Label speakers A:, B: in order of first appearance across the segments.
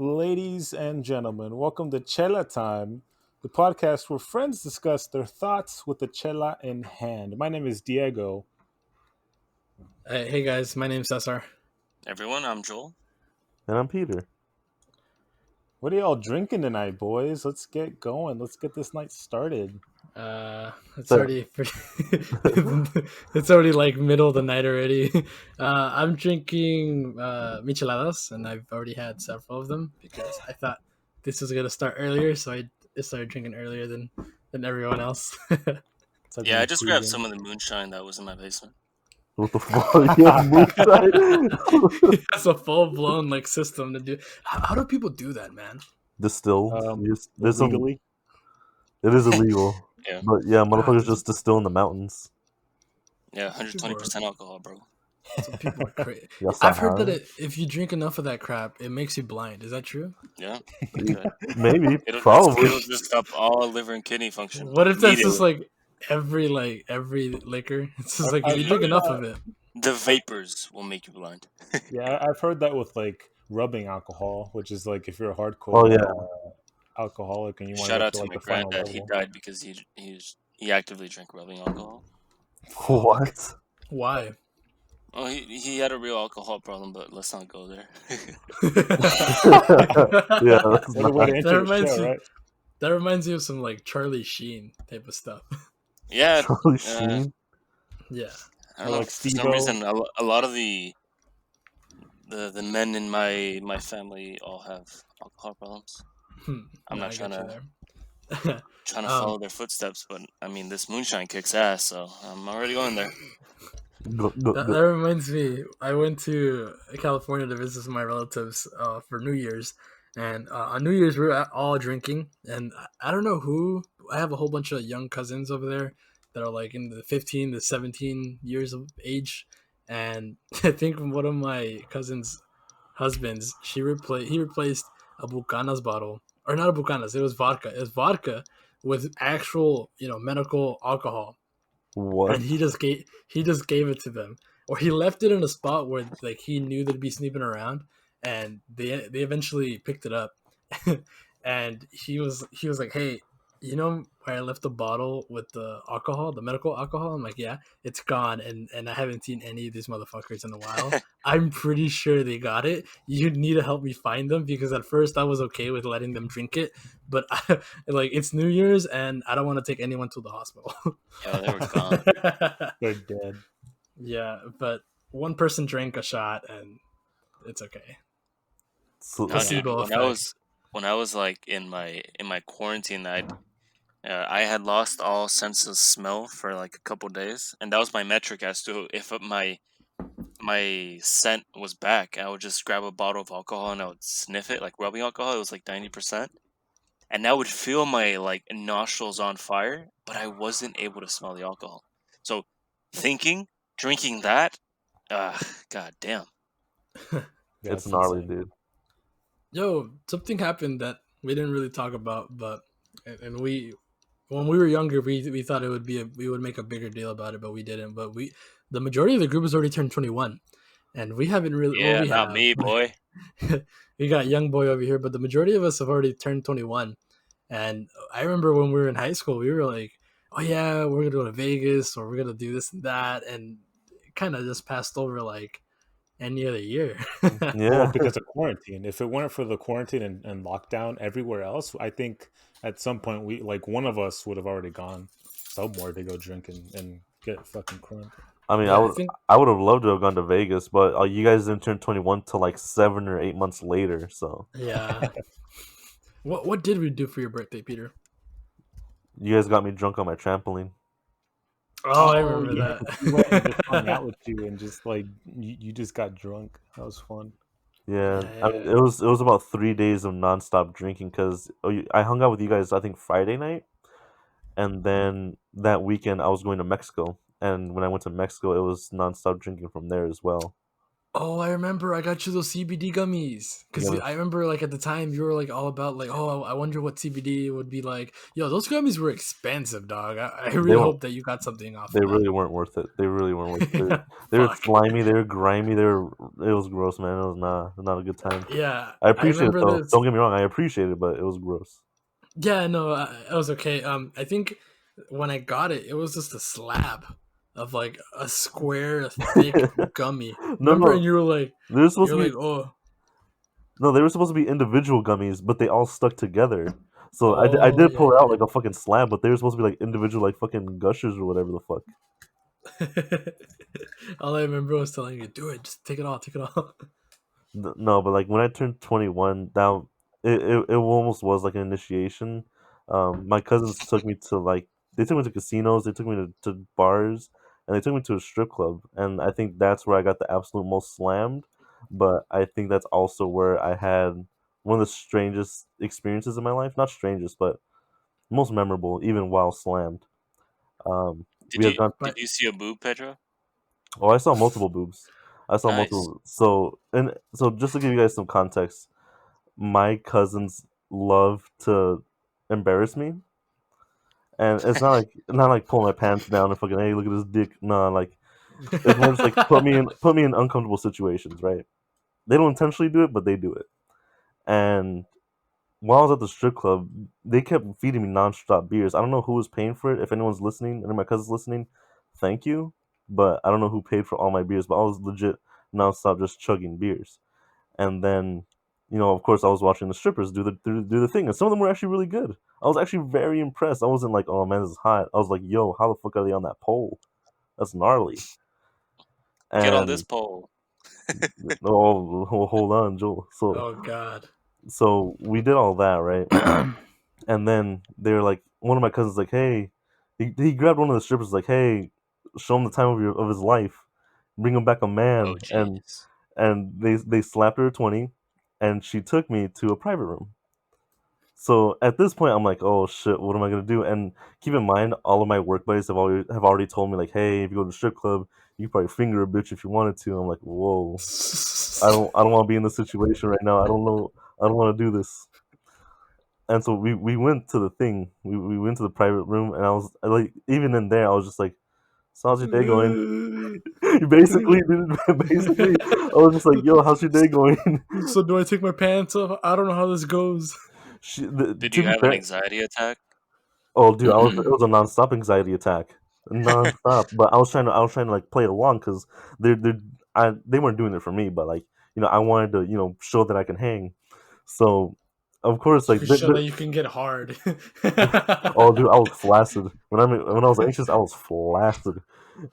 A: Ladies and gentlemen, welcome to Chela Time, the podcast where friends discuss their thoughts with the chela in hand. My name is Diego.
B: Hey guys, my name's Cesar.
C: Everyone, I'm Joel.
D: And I'm Peter.
A: What are y'all drinking tonight, boys? Let's get going. Let's get this night started.
B: It's already it's already like middle of the night already. I'm drinking micheladas, and I've already had several of them because I thought this was gonna start earlier, so I started drinking earlier than everyone else.
C: Yeah, I just grabbed some of the moonshine that was in my basement.
D: What the fuck? Yeah, moonshine.
B: That's a full blown like system to do. How do people do that, man?
D: Distill. There's some.
A: Legally?
D: It is illegal.
C: Yeah.
D: But yeah, motherfuckers just distill in the mountains.
C: Yeah, 120% alcohol, bro.
B: Some people are crazy.
D: Yes,
B: I've heard that if you drink enough of that crap, it makes you blind. Is that true?
C: Yeah. Okay.
D: Maybe,
C: It'll
D: probably.
C: just stop all liver and kidney function.
B: What if that's just like every liquor? It's just like if you drink enough of it,
C: the vapors will make you blind.
A: Yeah, I've heard that with like rubbing alcohol, which is like if you're a hardcore alcoholic and you want
C: Shout
A: to
C: out
A: get to
C: to
A: like
C: my
A: the final
C: granddad.
A: level.
C: He died because he actively drank rubbing alcohol.
D: What?
B: why?
C: Well, he had a real alcohol problem, but let's not go there.
D: Yeah, that's
A: What a way to
D: not.
A: enter the show, right?
B: That reminds me of some like Charlie Sheen type of stuff.
C: Yeah.
D: Charlie Sheen.
B: Yeah.
C: I don't know.
A: Like
C: For some reason, a lot of the men in my family all have alcohol problems. I'm not trying to follow their footsteps, but I mean this moonshine kicks ass, so I'm already going there.
B: That reminds me. I went to California to visit my relatives for New Year's, and on New Year's we were all drinking. And I don't know who. I have a whole bunch of young cousins over there that are like in the 15 to 17 years of age, and I think one of my cousins' husbands he replaced a Bucanas bottle, or not a Bucanas. It was vodka. It was vodka with actual medical alcohol.
D: What?
B: And he just gave it to them, or he left it in a spot where like he knew they'd be sneaking around, and they eventually picked it up, and he was like, "Hey, you know where I left the bottle with the alcohol, the medical alcohol?" I'm like, "Yeah, it's gone, and I haven't seen any of these motherfuckers in a while. I'm pretty sure they got it. You need to help me find them because at first I was okay with letting them drink it, but like it's New Year's and I don't want to take anyone to the hospital."
C: Yeah, they were gone.
A: They're dead.
B: Yeah, but one person drank a shot and it's okay.
D: So,
C: No, dude,
B: Placebo
C: when I was like in my quarantine, I had lost all sense of smell for like a couple days, and that was my metric as to if my scent was back. I would just grab a bottle of alcohol and I would sniff it, like rubbing alcohol. It was like 90%, and I would feel my like nostrils on fire, but I wasn't able to smell the alcohol. So, drinking that, god damn.
D: it's gnarly, dude.
B: Yo, something happened that we didn't really talk about, but and we when we were younger, we thought we would make a bigger deal about it, but we didn't. But the majority of the group has already turned 21, and we haven't really.
C: Yeah,
B: well, we
C: not
B: have.
C: me, boy.
B: We got young boy over here, but the majority of us have already turned 21. And I remember when we were in high school, we were like, "Oh yeah, we're gonna go to Vegas, or we're gonna do this and that," and it kind of just passed over like any other year.
A: Well,
D: Yeah.
A: because of quarantine. If it weren't for the quarantine and lockdown everywhere else, I think at some point we like one of us would have already gone somewhere to go drink and get fucking crunk.
D: I mean,
B: Yeah,
D: I would have loved to have gone to Vegas, but you guys didn't turn 21 till like 7 or 8 months later. So
B: yeah. What did we do for your birthday, Peter?
D: you guys got me drunk on my trampoline.
B: Oh, I remember
A: yeah.
B: that.
A: We went and just hung out with you and just like you just got drunk. That was fun.
D: Yeah,
B: Yeah,
D: I mean, it was about 3 days of nonstop drinking because I hung out with you guys I think Friday night, and then that weekend I was going to Mexico, and when I went to Mexico, it was nonstop drinking from there as well.
B: Oh, I remember. I got you those CBD gummies because
D: Yeah,
B: I remember like at the time you were like all about like, oh, I wonder what CBD would be like. Yo, those gummies were expensive, dog. I
D: they
B: really
D: weren't.
B: hope that you got something off
D: They
B: of
D: really weren't worth it. They really weren't worth it.
B: that.
D: They were
B: Fuck.
D: slimy. They were grimy. They were. It was gross, man. It was not a good time.
B: Yeah,
D: I
B: I
D: appreciate it
B: remember
D: though.
B: this.
D: Don't get me wrong. I appreciate it, but it was gross.
B: Yeah, no, it was okay. I think when I got it, it was just a slab of like a square, thick gummy.
D: No,
B: Remember? And
D: no. They're supposed
B: you're
D: to be
B: like, oh,
D: no. They were supposed to be individual gummies, but they all stuck together. So I
B: oh,
D: did
B: yeah,
D: pull it out
B: yeah.
D: like a fucking slab, but they were supposed to be like individual, like fucking gushers or whatever the fuck.
B: All I remember was telling you, do it, just take it all, take it all.
D: No, but like when I turned 21, that it almost was like an initiation. My cousins took me to like they took me to casinos, they took me to bars, and they took me to a strip club, and I think that's where I got the absolute most slammed. But I think that's also where I had one of the strangest experiences in my life. Not strangest, but most memorable, even while slammed. We
C: Did
D: had
C: you
D: gone.
C: did
B: But
C: you see a boob, Pedro?
D: Oh, I saw multiple boobs. I saw
C: Nice.
D: multiple. So just to give you guys some context, my cousins love to embarrass me, and it's not like pulling my pants down and fucking hey look at this dick. No, like it's more just like put me in uncomfortable situations. Right? They don't intentionally do it, but they do it. And while I was at the strip club, they kept feeding me nonstop beers. I don't know who was paying for it. If anyone's listening, any of my cousins listening, thank you. But I don't know who paid for all my beers. But I was legit nonstop just chugging beers. And then, of course, I was watching the strippers do the thing, and some of them were actually really good. I was actually very impressed. I wasn't like, oh man, this is hot. I was like, yo, how the fuck are they on that pole? That's gnarly.
C: Get on this
D: And
C: pole.
D: oh, hold on, Joel. So
B: oh god.
D: so we did all that, right? And then they were like, one of my cousins like, hey, he grabbed one of the strippers like, hey, show him the time of his life, bring him back a
C: Oh,
D: man,
C: jeez.
D: and they slapped her 20, and she took me to a private room. So at this point, I'm like, oh shit, what am I gonna do? And keep in mind, all of my work buddies have already told me like, hey, if you go to the strip club, you could probably finger a bitch if you wanted to. I'm like, whoa, I don't want to be in this situation right now. I don't know, I don't want to do this. And so we went to the thing. We went to the private room, and I was like, even in there, I was just like, so how's your day going? Basically, dude, basically, I was just like, yo, how's your day going?
B: So do I take my pants off? I don't know how this goes.
C: Did
D: To
C: you
D: be
C: have an
D: fair,
C: anxiety attack?
D: oh, dude, it was a nonstop anxiety attack, nonstop. But I was trying to like play along because they weren't doing it for me, but like I wanted to show that I can hang. So, of course,
B: You
D: like
B: can show that you can get hard.
D: oh, dude, I was flaccid when I was anxious. I was flaccid,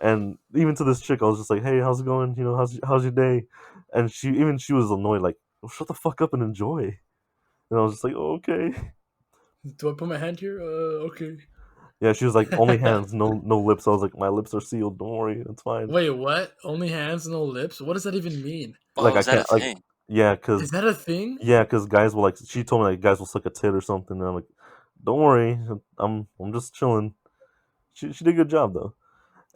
D: and even to this chick, I was just like, hey, how's it going? How's your day? And she was annoyed, like, well, shut the fuck up and enjoy. And I was just like, oh, okay.
B: Do I put my hand here? Okay.
D: Yeah, she was like, only hands, no lips. I was like, my lips are sealed. Don't worry, it's fine.
B: Wait, what? Only hands, no lips? What does that even mean?
D: Like
C: Oh,
D: I
C: is that a
D: can't like
C: thing?
D: yeah,
B: Is
D: cause
B: that a thing?
D: yeah, cause guys will like. She told me like guys will suck a tit or something. And I'm like, don't worry, I'm just chilling. She did a good job though.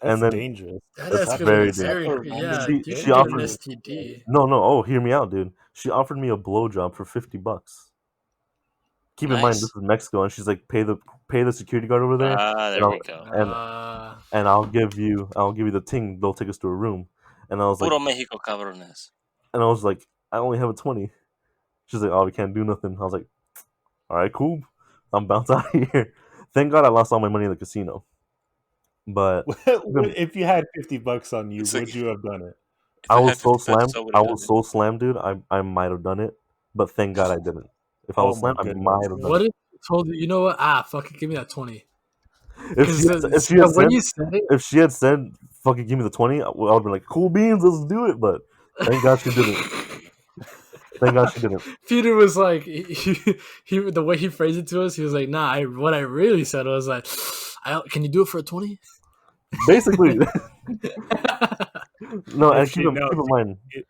D: And
A: That's
D: then
A: dangerous.
B: That
D: it's
A: That's a
D: very
B: escalated
A: that's
B: very.
A: a
D: dangerous.
B: Yeah,
A: random
D: She
B: you
D: she
B: could
A: thing.
B: get an
D: offered me
B: STD.
D: no, oh, hear me out, dude. She offered me a blowjob for $50. Keep in mind this
C: Nice.
D: is Mexico, and she's like, pay the security guard over there,
C: Ah,
D: and
C: there we
D: I'll
C: go.
D: and
B: Uh,
D: and I'll give you the ting. They'll take us to a room, and I was like,
C: Puro Mexico cabrones.
D: I only have a 20. She's like, oh, we can't do nothing. I was like, all right, cool. I'm bounced out of here. Thank God I lost all my money in the casino. But even
A: If you had $50 on you,
C: It's like
A: would you have done it?
C: if
D: I
C: I had
D: was so
C: 50
D: slammed.
C: pesos, I would
D: I
C: have done
D: was
C: it.
D: so slammed, dude. I might have done it, but thank God I didn't. If I
A: Oh
D: was
A: my
D: slammed, I
A: goodness.
D: might have done
B: what
D: it.
B: if I told you? You know what? Fuck it, give me that 20.
D: If she
B: Because
D: had, if she
B: the
D: had
B: way
D: said
B: you said it,
D: if she had said fucking give me the 20, I would have been like, cool beans, let's do it. But thank God she didn't. Thank God she didn't.
B: Peter was like, the way he phrased it to us, he was like, nah. What I really said was like, can you do it for a 20?
D: Basically, no.
A: If
D: And keep
A: she
D: in,
A: no,
D: keep in mind,
A: it-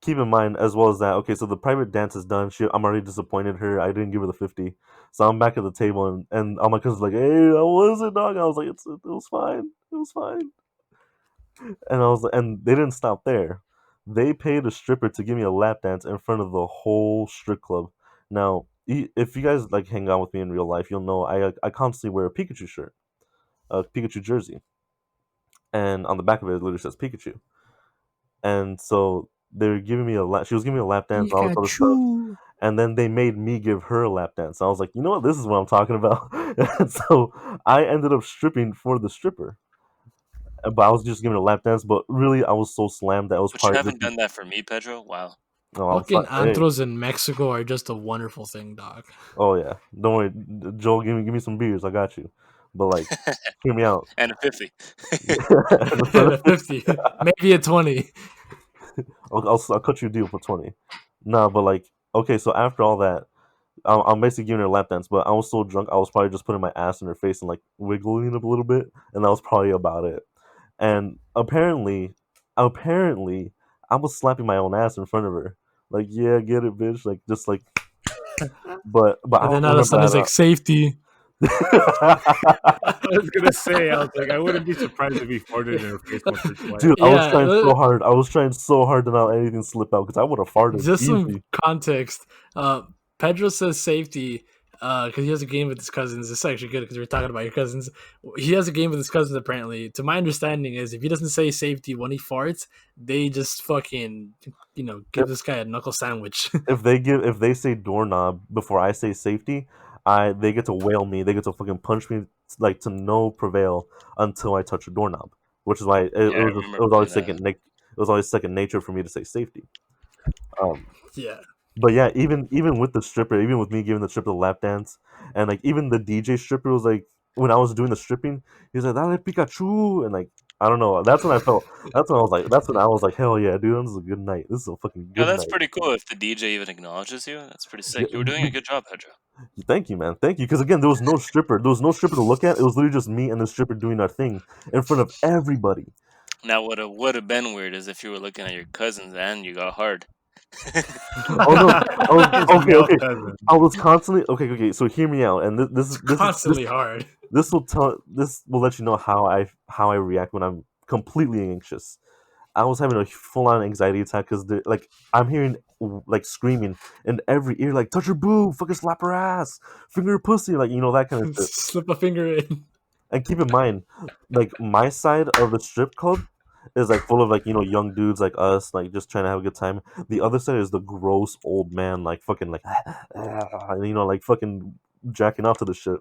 D: keep in mind as well as that. Okay, so the private dance is done. I'm already disappointed her. I didn't give her the 50, so I'm back at the table, and all my cousins like, hey, how was it, dog? I was like, it was fine, it was fine. And I was, and they didn't stop there. They paid a stripper to give me a lap dance in front of the whole strip club. Now, if you guys like hang out with me in real life, you'll know I constantly wear a Pikachu shirt, a Pikachu jersey, and on the back of it, it literally says Pikachu. And so they're giving me a lap. She was giving me a lap dance and all this other stuff.
B: Pikachu.
D: And then they made me give her a lap dance. I was like, you know what? This is what I'm talking about. And so I ended up stripping for the stripper. But I was just giving a lap dance. But really, I was so slammed that I was
C: But you
D: probably
C: haven't done that for me, Pedro. Wow.
D: no, I was
B: Fucking
D: like, hey,
B: antros in Mexico are just a wonderful thing, dog.
D: oh yeah, don't worry, Joel, give me some beers, I got you. But like, hear me out.
C: And a 50.
B: A 50, maybe a 20.
D: I'll cut you a deal for 20. Nah, but like, okay, so after all that, I'm basically giving her a lap dance, but I was so drunk, I was probably just putting my ass in her face and like wiggling it a little bit, and that was probably about it. And apparently, I was slapping my own ass in front of her. Like, yeah, get it, bitch. Like, just like, but I
B: And then
D: don't
B: all of a
D: remember
B: sudden it's like safety.
A: I was gonna say, I was like, I wouldn't be surprised if he farted in her face once or twice.
D: Dude, I was
B: Yeah,
D: trying so hard. I was trying so hard to not let anything slip out because I would have farted
B: just some
D: easy.
B: context. Pedro says safety because he has a game with his cousins. It's actually good because we are talking about your cousins. He has a game with his cousins apparently. To my understanding is if he doesn't say safety when he farts, they just fucking give this guy a knuckle sandwich.
D: If they say doorknob before I say safety, they get to whale me. They get to fucking punch me like to no prevail until I touch a doorknob. Which is why
C: Yeah, I remember
D: it was always
C: playing that.
D: it was always second nature for me to say safety. Um,
B: Yeah.
D: But yeah, even with the stripper, even with me giving the stripper the lap dance, and like even the DJ stripper was like when I was doing the stripping, he was like "Dale Pikachu," and like I don't know. That's when I felt. That's when I was like. That's when I was like, hell yeah, dude, this is a good night. This is a fucking
C: Yeah,
D: good
C: that's
D: night.
C: pretty cool if the DJ even acknowledges you. That's pretty
D: Yeah,
C: sick. You were doing a good job, Pedro.
D: thank you, man. Thank you. Because again, there was no stripper. There was no stripper to look at. It was literally just me and the stripper doing our thing in front of everybody.
C: Now, what would have been weird is if you were looking at your cousins and you got hard.
D: Oh no. Oh,
A: His
D: okay,
A: male
D: okay.
A: cousin.
D: I was constantly okay. So hear me out, and
B: It's constantly hard.
D: this will let you know how I react when I'm completely anxious. I was having a full on anxiety attack because like I'm hearing like screaming in every ear, like touch her boob, fucking slap her ass, finger her pussy, like that kind of shit.
B: Slip a finger in.
D: And keep in mind, like my side of the strip club is like full of like young dudes like us, like just trying to have a good time. The other side is the gross old man, like fucking like like fucking jacking off to the shit.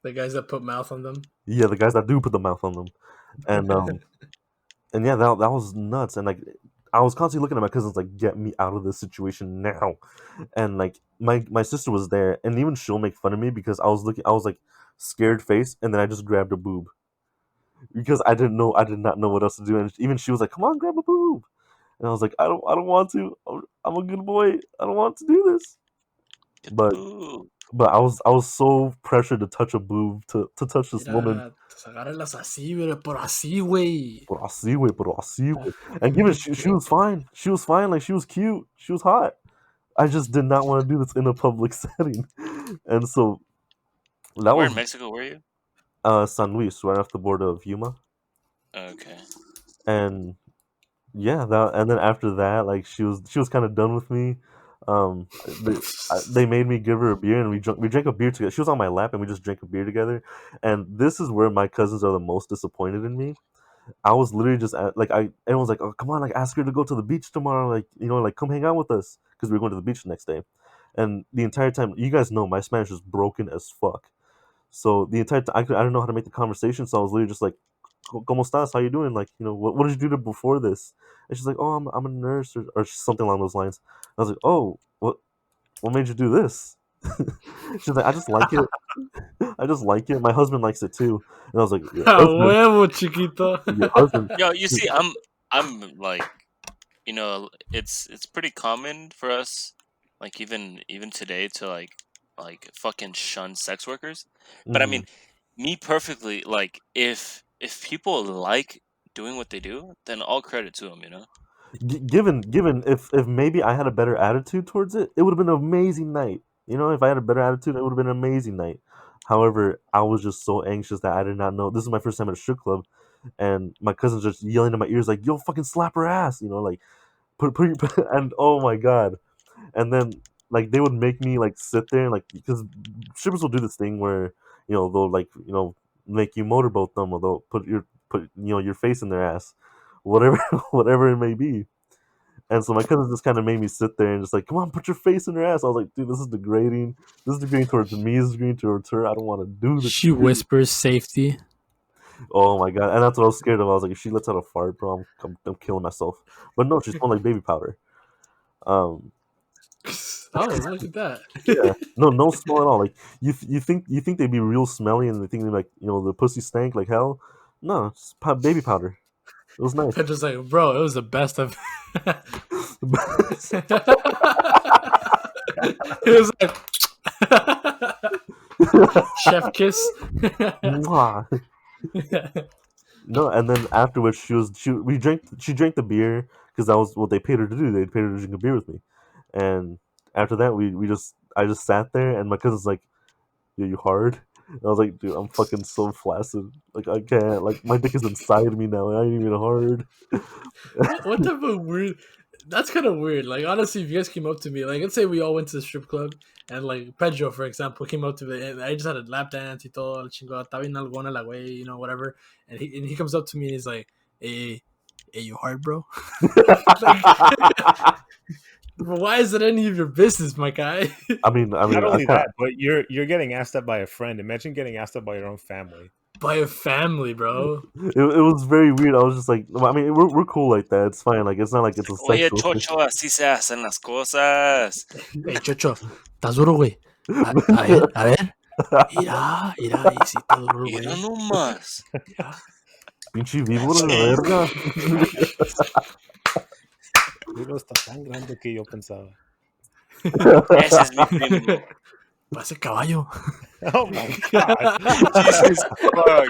B: The guys that put mouth on them.
D: Yeah, the guys that do put the mouth on them, and and yeah, that was nuts. And like, I was constantly looking at my cousins like, get me out of this situation now. And like, my sister was there, and even she'll make fun of me because I was like scared face, and then I just grabbed a boob because I did not know what else to do. And even she was like, come on, grab a boob. And I was like, I don't want to. I'm a good boy. I don't want to do this.
C: Get the
D: But
C: boo.
D: I was so pressured to touch a boob to touch this woman.
B: Mira, pues agárralas así, pero así, güey.
D: Pero así, güey. And given she was fine. She was fine. Like she was cute. She was hot. I just did not want to do this in a public setting. And so that
C: Where in
D: was
C: Mexico were you?
D: San Luis, right off the border of Yuma.
C: Okay.
D: And yeah, and then after that, like she was kind of done with me. They made me give her a beer, and we drank a beer together. She was on my lap, and we just drank a beer together. And this is where my cousins are the most disappointed in me. I was literally just like everyone's like, oh come on, like ask her to go to the beach tomorrow, like like come hang out with us because we were going to the beach the next day. And the entire time, you guys know my Spanish is broken as fuck. So the entire time, I don't know how to make the conversation, so I was literally just like, "Cómo estás? How you doing? Like, what did you do before this?" And she's like, "Oh, I'm a nurse or something along those lines." I was like, "Oh, what made you do this?" She's like, "I just like it. I just like it. My husband likes it too." And I was like, "Your
B: A
D: husband,
B: huevo, chiquito.
D: your husband."
C: Yo, you see, I'm like, it's pretty common for us, like even today, to like fucking shun sex workers. But I mean,
D: Mhm.
C: me perfectly, like if people like doing what they do, then all credit to them.
D: Given if maybe I had a better attitude towards it, it would have been an amazing night. If I had a better attitude, it would have been an amazing night. However, I was just so anxious that I did not know. This is my first time at a strip club, and my cousin's just yelling in my ears like, "Yo, fucking slap her ass!" Like and oh my god, and then like they would make me like sit there and like because strippers will do this thing where they'll like make you motorboat them or they'll put your face in their ass, whatever whatever it may be. And so my cousin just kind of made me sit there and just like, come on, put your face in her ass. I was like, dude, this is degrading. This is degrading towards me. This is degrading towards her. I don't want to do this.
B: She whispers safety.
D: Oh my god, and that's what I was scared of. I was like, if she lets out a fart, bro, I'm killing myself. But no, she smelled like baby powder. Um,
B: Oh, look at that.
D: yeah, no smell at all. Like you think they'd be real smelly and they think they like the pussy stank like hell. No, it's baby powder. It was nice.
B: I'm just like, bro, it was the best of. It was like chef kiss.
D: Mwah. No, and then afterwards she drank the beer because that was what they paid her to do. They paid her to drink a beer with me, and after that I just sat there and my cousin's like, "Yo, you hard?" And I was like, "Dude, I'm fucking so flaccid. Like I can't. Like my dick is inside me now. I ain't even hard."
B: What type of weird? That's kind of weird. Like honestly, if you guys came up to me, like let's say we all went to the strip club, and like Pedro, for example, came up to me, and I just had a lap dance, y todo, el chingo, estaba bien algona la güey, whatever. And he comes up to me and he's like, hey, you hard, bro? Like, but why is it any of your business, my guy?
D: I mean,
A: Not only that, but you're getting asked up by a friend. Imagine getting asked up by your own family.
B: By a family, bro.
D: it was very weird. I was just like, I mean, we're cool like that. It's fine. Like it's not like it's a
C: Oye,
D: sexual thing.
C: Chocho, así se hacen las cosas.
B: Hey, Chocho, ¿estás duro, güey? A ver. Mira, y sí, está duro, güey.
C: Mira nomás.
D: Pinche víbora de verga.
A: No está tan grande que yo pensaba.
C: Ese es mi primo.
B: Parece caballo.
A: Oh my god.
C: Jesus fuck.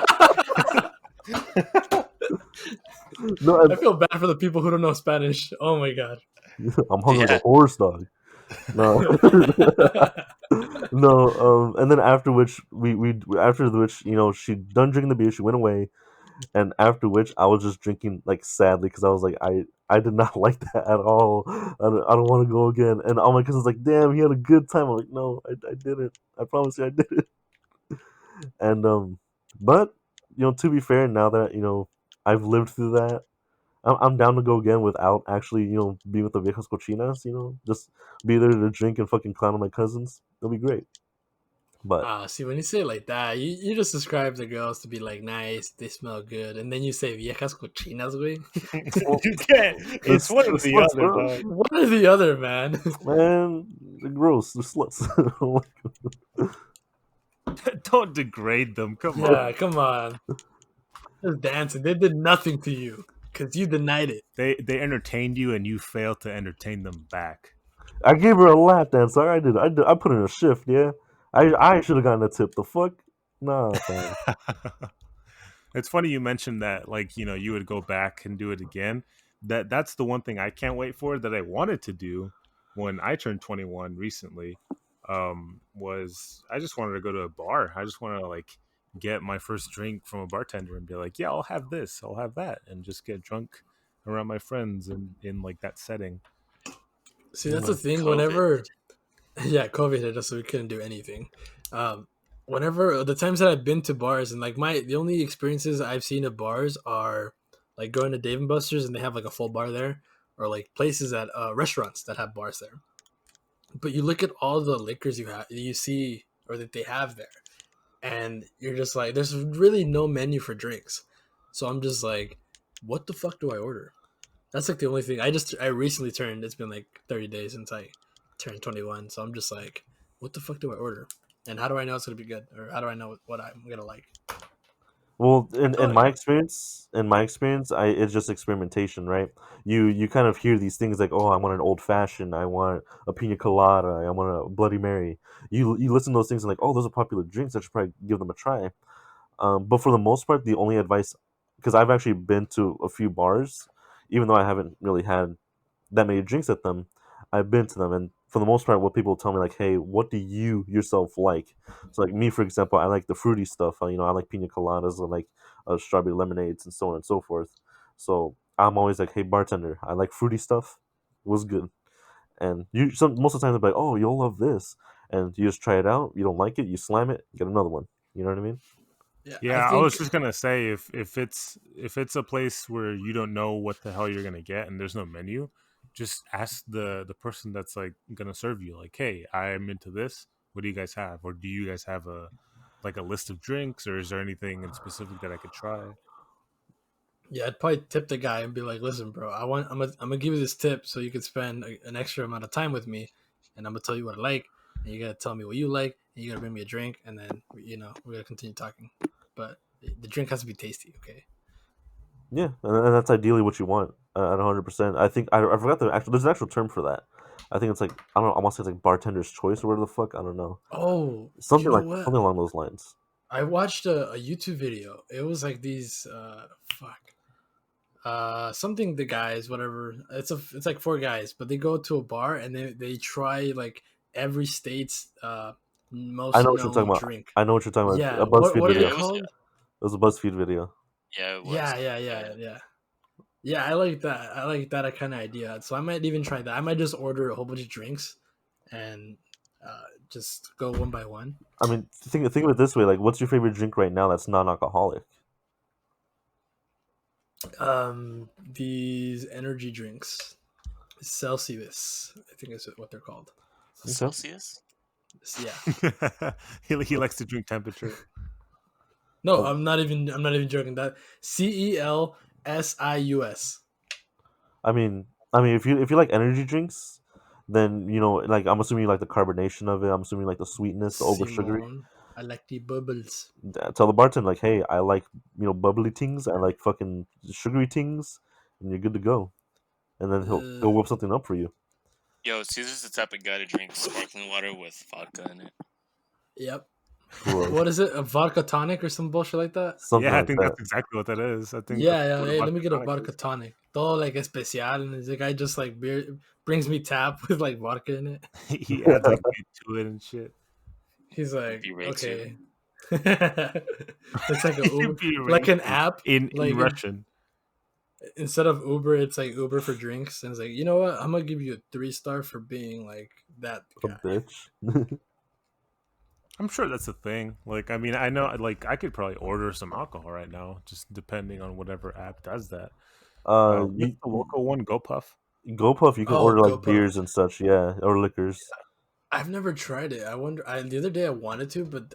D: No,
B: I feel bad for the people who don't know Spanish. Oh my god.
D: I'm hungry like
C: Yeah.
D: a horse dog. No, no. And then after which she done drinking the beer. She went away, and after which I was just drinking like sadly because I was like I did not like that at all. I don't want to go again. And all my cousins like, damn, he had a good time. I'm like, no, I didn't. I promise you, I didn't. And but to be fair, now that I've lived through that, I'm down to go again without actually being with the viejas cochinas. Just be there to drink and fucking clown on my cousins. It'll be great. But
B: See, when you say it like that, you just describe the girls to be like nice, they smell good, and then you say viejas cochinas, güey.
A: You can't. It's one or the other, dog.
B: One or the other, man.
D: man, they're gross. They're sluts.
A: Don't degrade them. Come
B: Yeah,
A: on.
B: come on. Just dancing. They did nothing to you because you denied it.
A: They entertained you and you failed to entertain them back.
D: I gave her a lap dance. I did. I put in a shift. Yeah. I should have gotten a tip. The fuck? Nah, man.
A: It's funny you mentioned that, like, you would go back and do it again. That's the one thing I can't wait for that I wanted to do when I turned 21 recently. Was I just wanted to go to a bar. I just wanted to like get my first drink from a bartender and be like, yeah, I'll have this, I'll have that, and just get drunk around my friends and in like that setting.
B: See, that's the thing.
C: COVID.
B: Whenever, yeah, COVID hit us, so we couldn't do anything. Whenever the times that I've been to bars and like the only experiences I've seen at bars are like going to Dave and Buster's and they have like a full bar there, or like places at restaurants that have bars there. But you look at all the liquors you see or that they have there, and you're just like, there's really no menu for drinks. So I'm just like, what the fuck do I order? That's like the only thing. I recently turned. It's been like 30 days since I turned 21. So I'm just like, what the fuck do I order? And how do I know it's gonna be good? Or how do I know what I'm gonna like?
D: Well, in my experience, it's just experimentation, right? You kind of hear these things like, oh, I want an old fashioned, I want a pina colada, I want a Bloody Mary. You listen to those things and like, oh, those are popular drinks. I should probably give them a try. But for the most part, the only advice, because I've actually been to a few bars, even though I haven't really had that many drinks at them, I've been to them, and for the most part, what people tell me like, hey, what do you yourself like? So like me, for example, I like the fruity stuff. I like pina coladas, I like strawberry lemonades, and so on and so forth. So I'm always like, hey, bartender, I like fruity stuff. was good. And most of the time they're like, oh, you'll love this, and you just try it out. You don't like it, you slam it, get another one. You know what I mean?
B: Yeah, I
A: Yeah, I was
B: think
A: just gonna say if it's a place where you don't know what the hell you're gonna get and there's no menu, just ask the person that's like gonna serve you, like, hey, I'm into this. What do you guys have? Or do you guys have a like a list of drinks, or is there anything in specific that I could try?
B: yeah, I'd probably tip the guy and be like, "Listen, bro, I'm gonna give you this tip so you can spend an extra amount of time with me, and I'm gonna tell you what I like, and you gotta tell me what you like, and you gotta bring me a drink, and then we're gonna continue talking. But the drink has to be tasty, okay?
D: Yeah, and that's ideally what you want at 100%. I think I forgot there's an actual term for that. I think it's like I don't know. I want to say it's like bartender's choice or whatever the fuck. I don't know.
B: Oh, you
D: Something
B: know
D: like
B: what?
D: something along those lines.
B: I watched a YouTube video. It was like these something the guys whatever it's like four guys, but they go to a bar and they try like every state's
D: I
B: most
D: know what you're talking
B: known
D: about.
B: drink.
D: I know what you're talking about.
B: Yeah,
D: A BuzzFeed
B: what are they
C: Yeah,
D: video.
C: it was.
B: called?
D: It was a BuzzFeed video.
C: Yeah, it was.
B: Yeah, I like that. I like that kind of idea, so I might even try that. I might just order a whole bunch of drinks and just go one by one.
D: I mean, think of it this way: like, what's your favorite drink right now that's non-alcoholic?
B: These energy drinks, Celsius, I think is what they're called.
D: Okay.
C: Celsius.
B: Yeah.
A: he likes to drink temperature.
B: No,
D: Oh.
B: I'm not even joking. That CELSIUS.
D: I mean, if you like energy drinks, then like I'm assuming you like the carbonation of it. I'm assuming you like the sweetness, the over sugary.
B: Simone, I like the bubbles.
D: Tell the bartender like, hey, I like bubbly things. I like fucking sugary things, and you're good to go. And then he'll whip something up for you.
C: Yo, Caesar's the type of guy to drink sparkling water with vodka in it.
B: Yep.
D: Gross.
B: What is it? A vodka tonic or some bullshit like that?
D: Something
A: Yeah, I
D: like
A: think
D: that.
A: that's exactly what that is. I think
B: Yeah,
A: that's
B: yeah.
A: what
B: Hey,
A: a
B: let me get a
A: tonic
B: vodka
A: is.
B: tonic. Todo like especial, and the guy just like brings me tap with like vodka in it.
A: He adds like meat to it and shit.
B: He's like,
C: Be right
B: okay. It's like a Uber,
A: Be
B: like an
A: racist
B: app.
A: in
B: Like
A: Russian.
B: instead of Uber, it's like Uber for drinks, and it's like, you know what? I'm gonna give you a 3-star for being like that
D: A
B: guy.
D: bitch.
A: I'm sure that's a thing. Like, I mean, I know, like, I could probably order some alcohol right now, just depending on whatever app does that. What's the local one? GoPuff.
D: GoPuff, you can
B: Oh,
D: order like
B: GoPuff.
D: beers and such, yeah, or liquors.
B: I've never tried it. I wonder. The other day I wanted to, but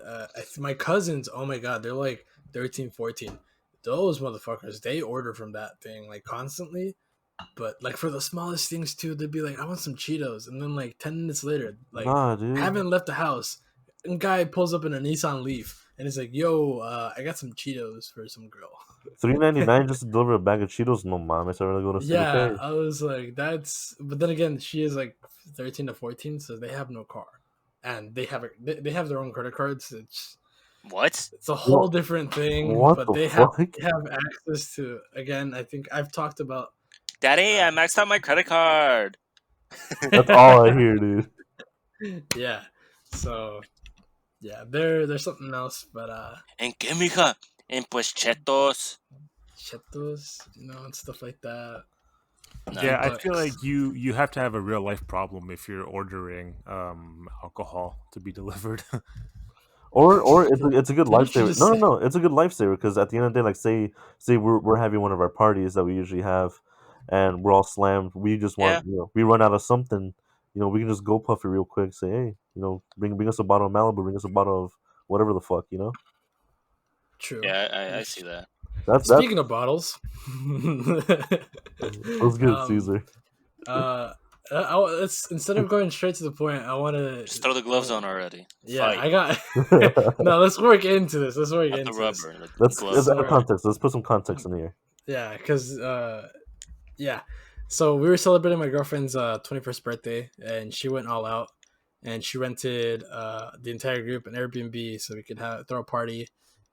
B: my cousins, oh my god, they're like 13, 14. Those motherfuckers, they order from that thing like constantly. But like for the smallest things too, they'd be like, "I want some Cheetos," and then like 10 minutes later, like
D: Nah, dude.
B: haven't left the house, and guy pulls up in a Nissan Leaf, and he's like, "Yo, I got some Cheetos for some girl."
D: $3.99 just to deliver a bag of Cheetos? No mames, I really go to sleep.
B: Yeah,
D: Okay.
B: I was like, that's. But then again, she is like 13 to 14, so they have no car, and they have their own credit cards.
C: What?
B: It's a whole different thing,
D: What
B: but
D: the
B: they
D: fuck?
B: have access to. Again, I think I've talked about.
C: Daddy, I maxed out my credit card.
D: That's all I hear, dude.
B: Yeah, so yeah, there's something else, but
C: ¿En qué, mija? En pues chetos.
B: chetos, and stuff like that.
C: Nah.
A: Yeah, I
B: But-
A: feel like you have to have a real life problem if you're ordering alcohol to be delivered.
D: Or it's a good
B: What did you
D: lifesaver.
B: just
D: No, no,
B: say?
D: no. It's a good lifesaver because at the end of the day, like say we're having one of our parties that we usually have, and we're all slammed. We just want we run out of something. We can just go puff it real quick. Say, hey, bring us a bottle of Malibu. Bring us a bottle of whatever the fuck.
B: True.
C: Yeah, I see that.
D: That's
B: Speaking of bottles,
D: Let's get Caesar.
B: Let's instead of going straight to the point, I want to
C: Just throw the gloves on already.
B: Yeah,
C: Fight.
B: I got. No, let's work into this. Let's work
C: Not
B: into
C: the
B: this.
C: rubber. The
D: Let's
C: gloves.
D: add context. Let's put some context in here.
B: Yeah, because yeah. So we were celebrating my girlfriend's 21st birthday, and she went all out, and she rented the entire group an Airbnb so we could throw a party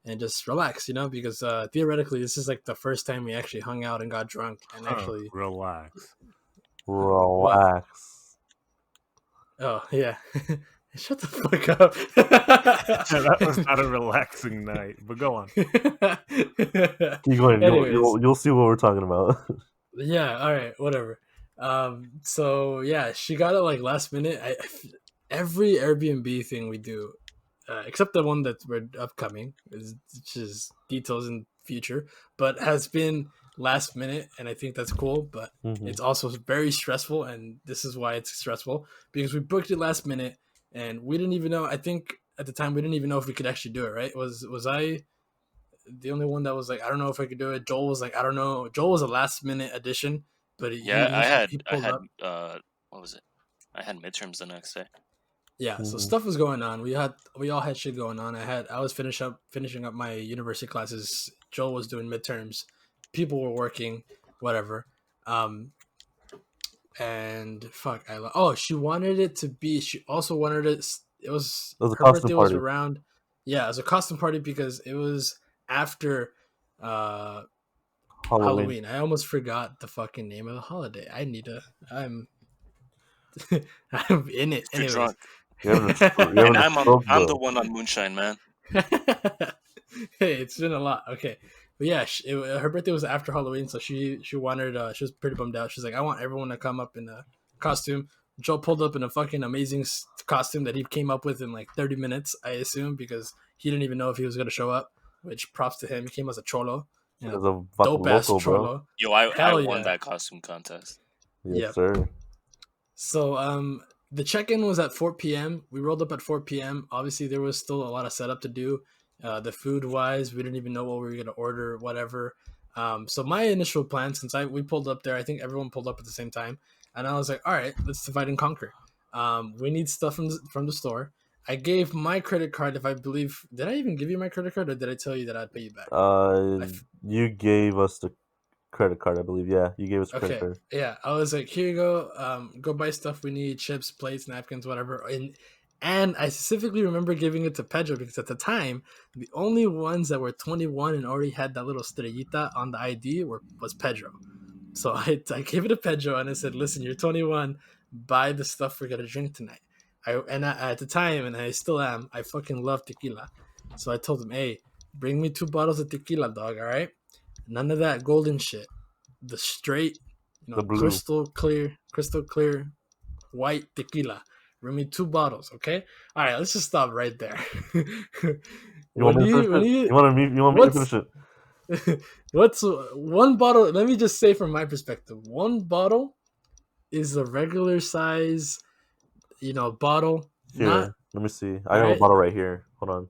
B: and just relax, because theoretically this is like the first time we actually hung out and got drunk and actually
A: relax.
D: Relax.
B: Oh yeah. Shut the fuck up.
A: That was not a relaxing night, but go on.
D: Keep going. You'll see what we're talking about.
B: Yeah, all right, whatever. So yeah, she got it like last minute. Every Airbnb thing we do, except the one that we're upcoming, which is details in future, but has been last minute, and I think that's cool. But
D: Mm-hmm.
B: it's also very stressful, and this is why it's stressful because we booked it last minute, and we didn't even know. I think at the time we didn't even know if we could actually do it. Right? Was I the only one that was like, I don't know if I could do it? Joel was like, I don't know. Joel was a last minute addition, but
C: Yeah,
B: he
C: I
B: pulled
C: had
B: up.
C: what was it? I had midterms the next day.
B: Yeah, so
D: Mm-hmm.
B: stuff was going on. We all had shit going on. I was finishing up my university classes. Joel was doing midterms. People were working, whatever. Um, and fuck, oh, she wanted it to be. She also wanted it. It was
D: It was a
B: her
D: costume
B: birthday was
D: party.
B: around. Yeah, it was a costume party because it was after uh
D: Halloween.
B: Halloween. I almost forgot the fucking name of the holiday. I need to. I'm I'm in it.
C: It's too
B: Anyways.
C: drunk,
D: You're
C: and
D: having a stroke,
C: I'm the
D: bro.
C: one on moonshine, man.
B: Hey, it's been a lot. Okay, but yeah, her birthday was after Halloween, so she wanted. She was pretty bummed out. She's like, I want everyone to come up in a costume. Joe pulled up in a fucking amazing costume that he came up with in like 30 minutes, I assume, because he didn't even know if he was gonna show up. Which props to him. He came as a cholo,
D: As
B: a
D: a vato
B: dope ass
D: loco, bro.
B: cholo.
C: Yo, I
B: Hell
C: won
B: yeah.
C: that costume contest.
D: Yes,
B: Yep.
D: sir.
B: So the check-in was at 4 p.m. We rolled up at 4 p.m. Obviously there was still a lot of setup to do. The food wise, we didn't even know what we were gonna order, whatever. So my initial plan, since we pulled up there, I think everyone pulled up at the same time, and I was like, all right, let's divide and conquer. We need stuff from the store. I gave my credit card. If I believe, did I even give you my credit card, or did I tell you that I'd pay you back? I,
D: You gave us the credit card, I believe. Yeah, you gave us a credit
B: Okay.
D: card.
B: Yeah, I was like, here you go. Go buy stuff we need: chips, plates, napkins, whatever. And I specifically remember giving it to Pedro because at the time, the only ones that were 21 and already had that little estrellita on the ID was Pedro. So I gave it to Pedro and I said, listen, you're 21. Buy the stuff we're gonna drink tonight. At the time, and I still am, I fucking love tequila. So I told him, hey, bring me 2 bottles of tequila, dog. All right, none of that golden shit. The straight,
D: The blue.
B: crystal clear white tequila. Bring me 2 bottles, okay? All right, let's just stop right there.
D: You want me to finish
B: when
D: it?
B: you
D: You want me to finish
B: what's
D: it?
B: what's one bottle? Let me just say from my perspective, one bottle is a regular size, bottle. Not
D: Here, let me see. I
B: all
D: have a
B: right.
D: bottle right here. Hold on.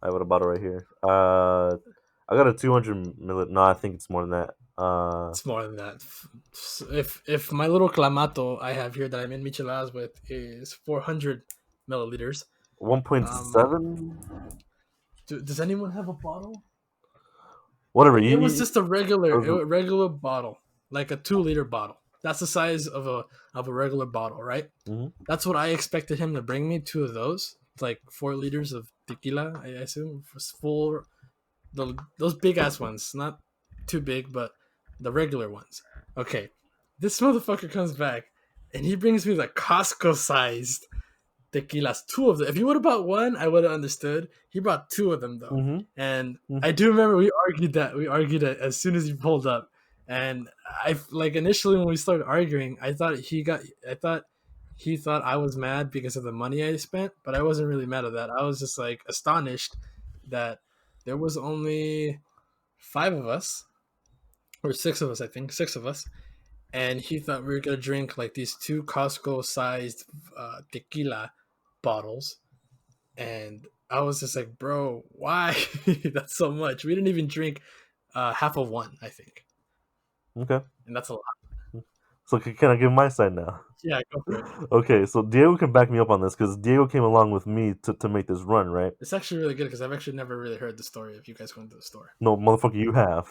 D: I have a bottle right here. I got a 200 milli. No, I think it's more than that.
B: It's more than that. If my little clamato I have here that I'm in micheladas with is 400 milliliters. Um,
D: 1.7.
B: does anyone have a bottle?
D: Whatever.
B: It was just a
D: Uh,
B: regular bottle, like a 2 liter bottle. That's the size of a regular bottle, right?
D: mhm.
B: That's what I expected him to bring me. 2 of those, like 4 liters of tequila. I assume full, those big ass ones, not too big, but the regular ones. Okay, this motherfucker comes back and he brings me the Costco sized tequilas, 2 of them. If he would have bought one, I would have understood. He brought 2 of them though,
D: Mhm.
B: and I
D: Mhm.
B: do remember we argued that as soon as he pulled up, and I like initially when we started arguing, I thought he thought I was mad because of the money I spent, but I wasn't really mad at that. I was just like astonished that there was only 5 of us or 6 of us, I think 6 of us, and he thought we were gonna drink like these 2 Costco-sized tequila bottles, and I was just like, bro, why? That's so much. We didn't even drink half of one, I think,
D: Okay.
B: and that's a lot.
D: So can I give my side now?
B: Yeah, go for it.
D: Okay. So Diego can back me up on this because Diego came along with me to make this run, right?
B: It's actually really good because I've actually never really heard the story of you guys going to the store.
D: No, motherfucker, you have.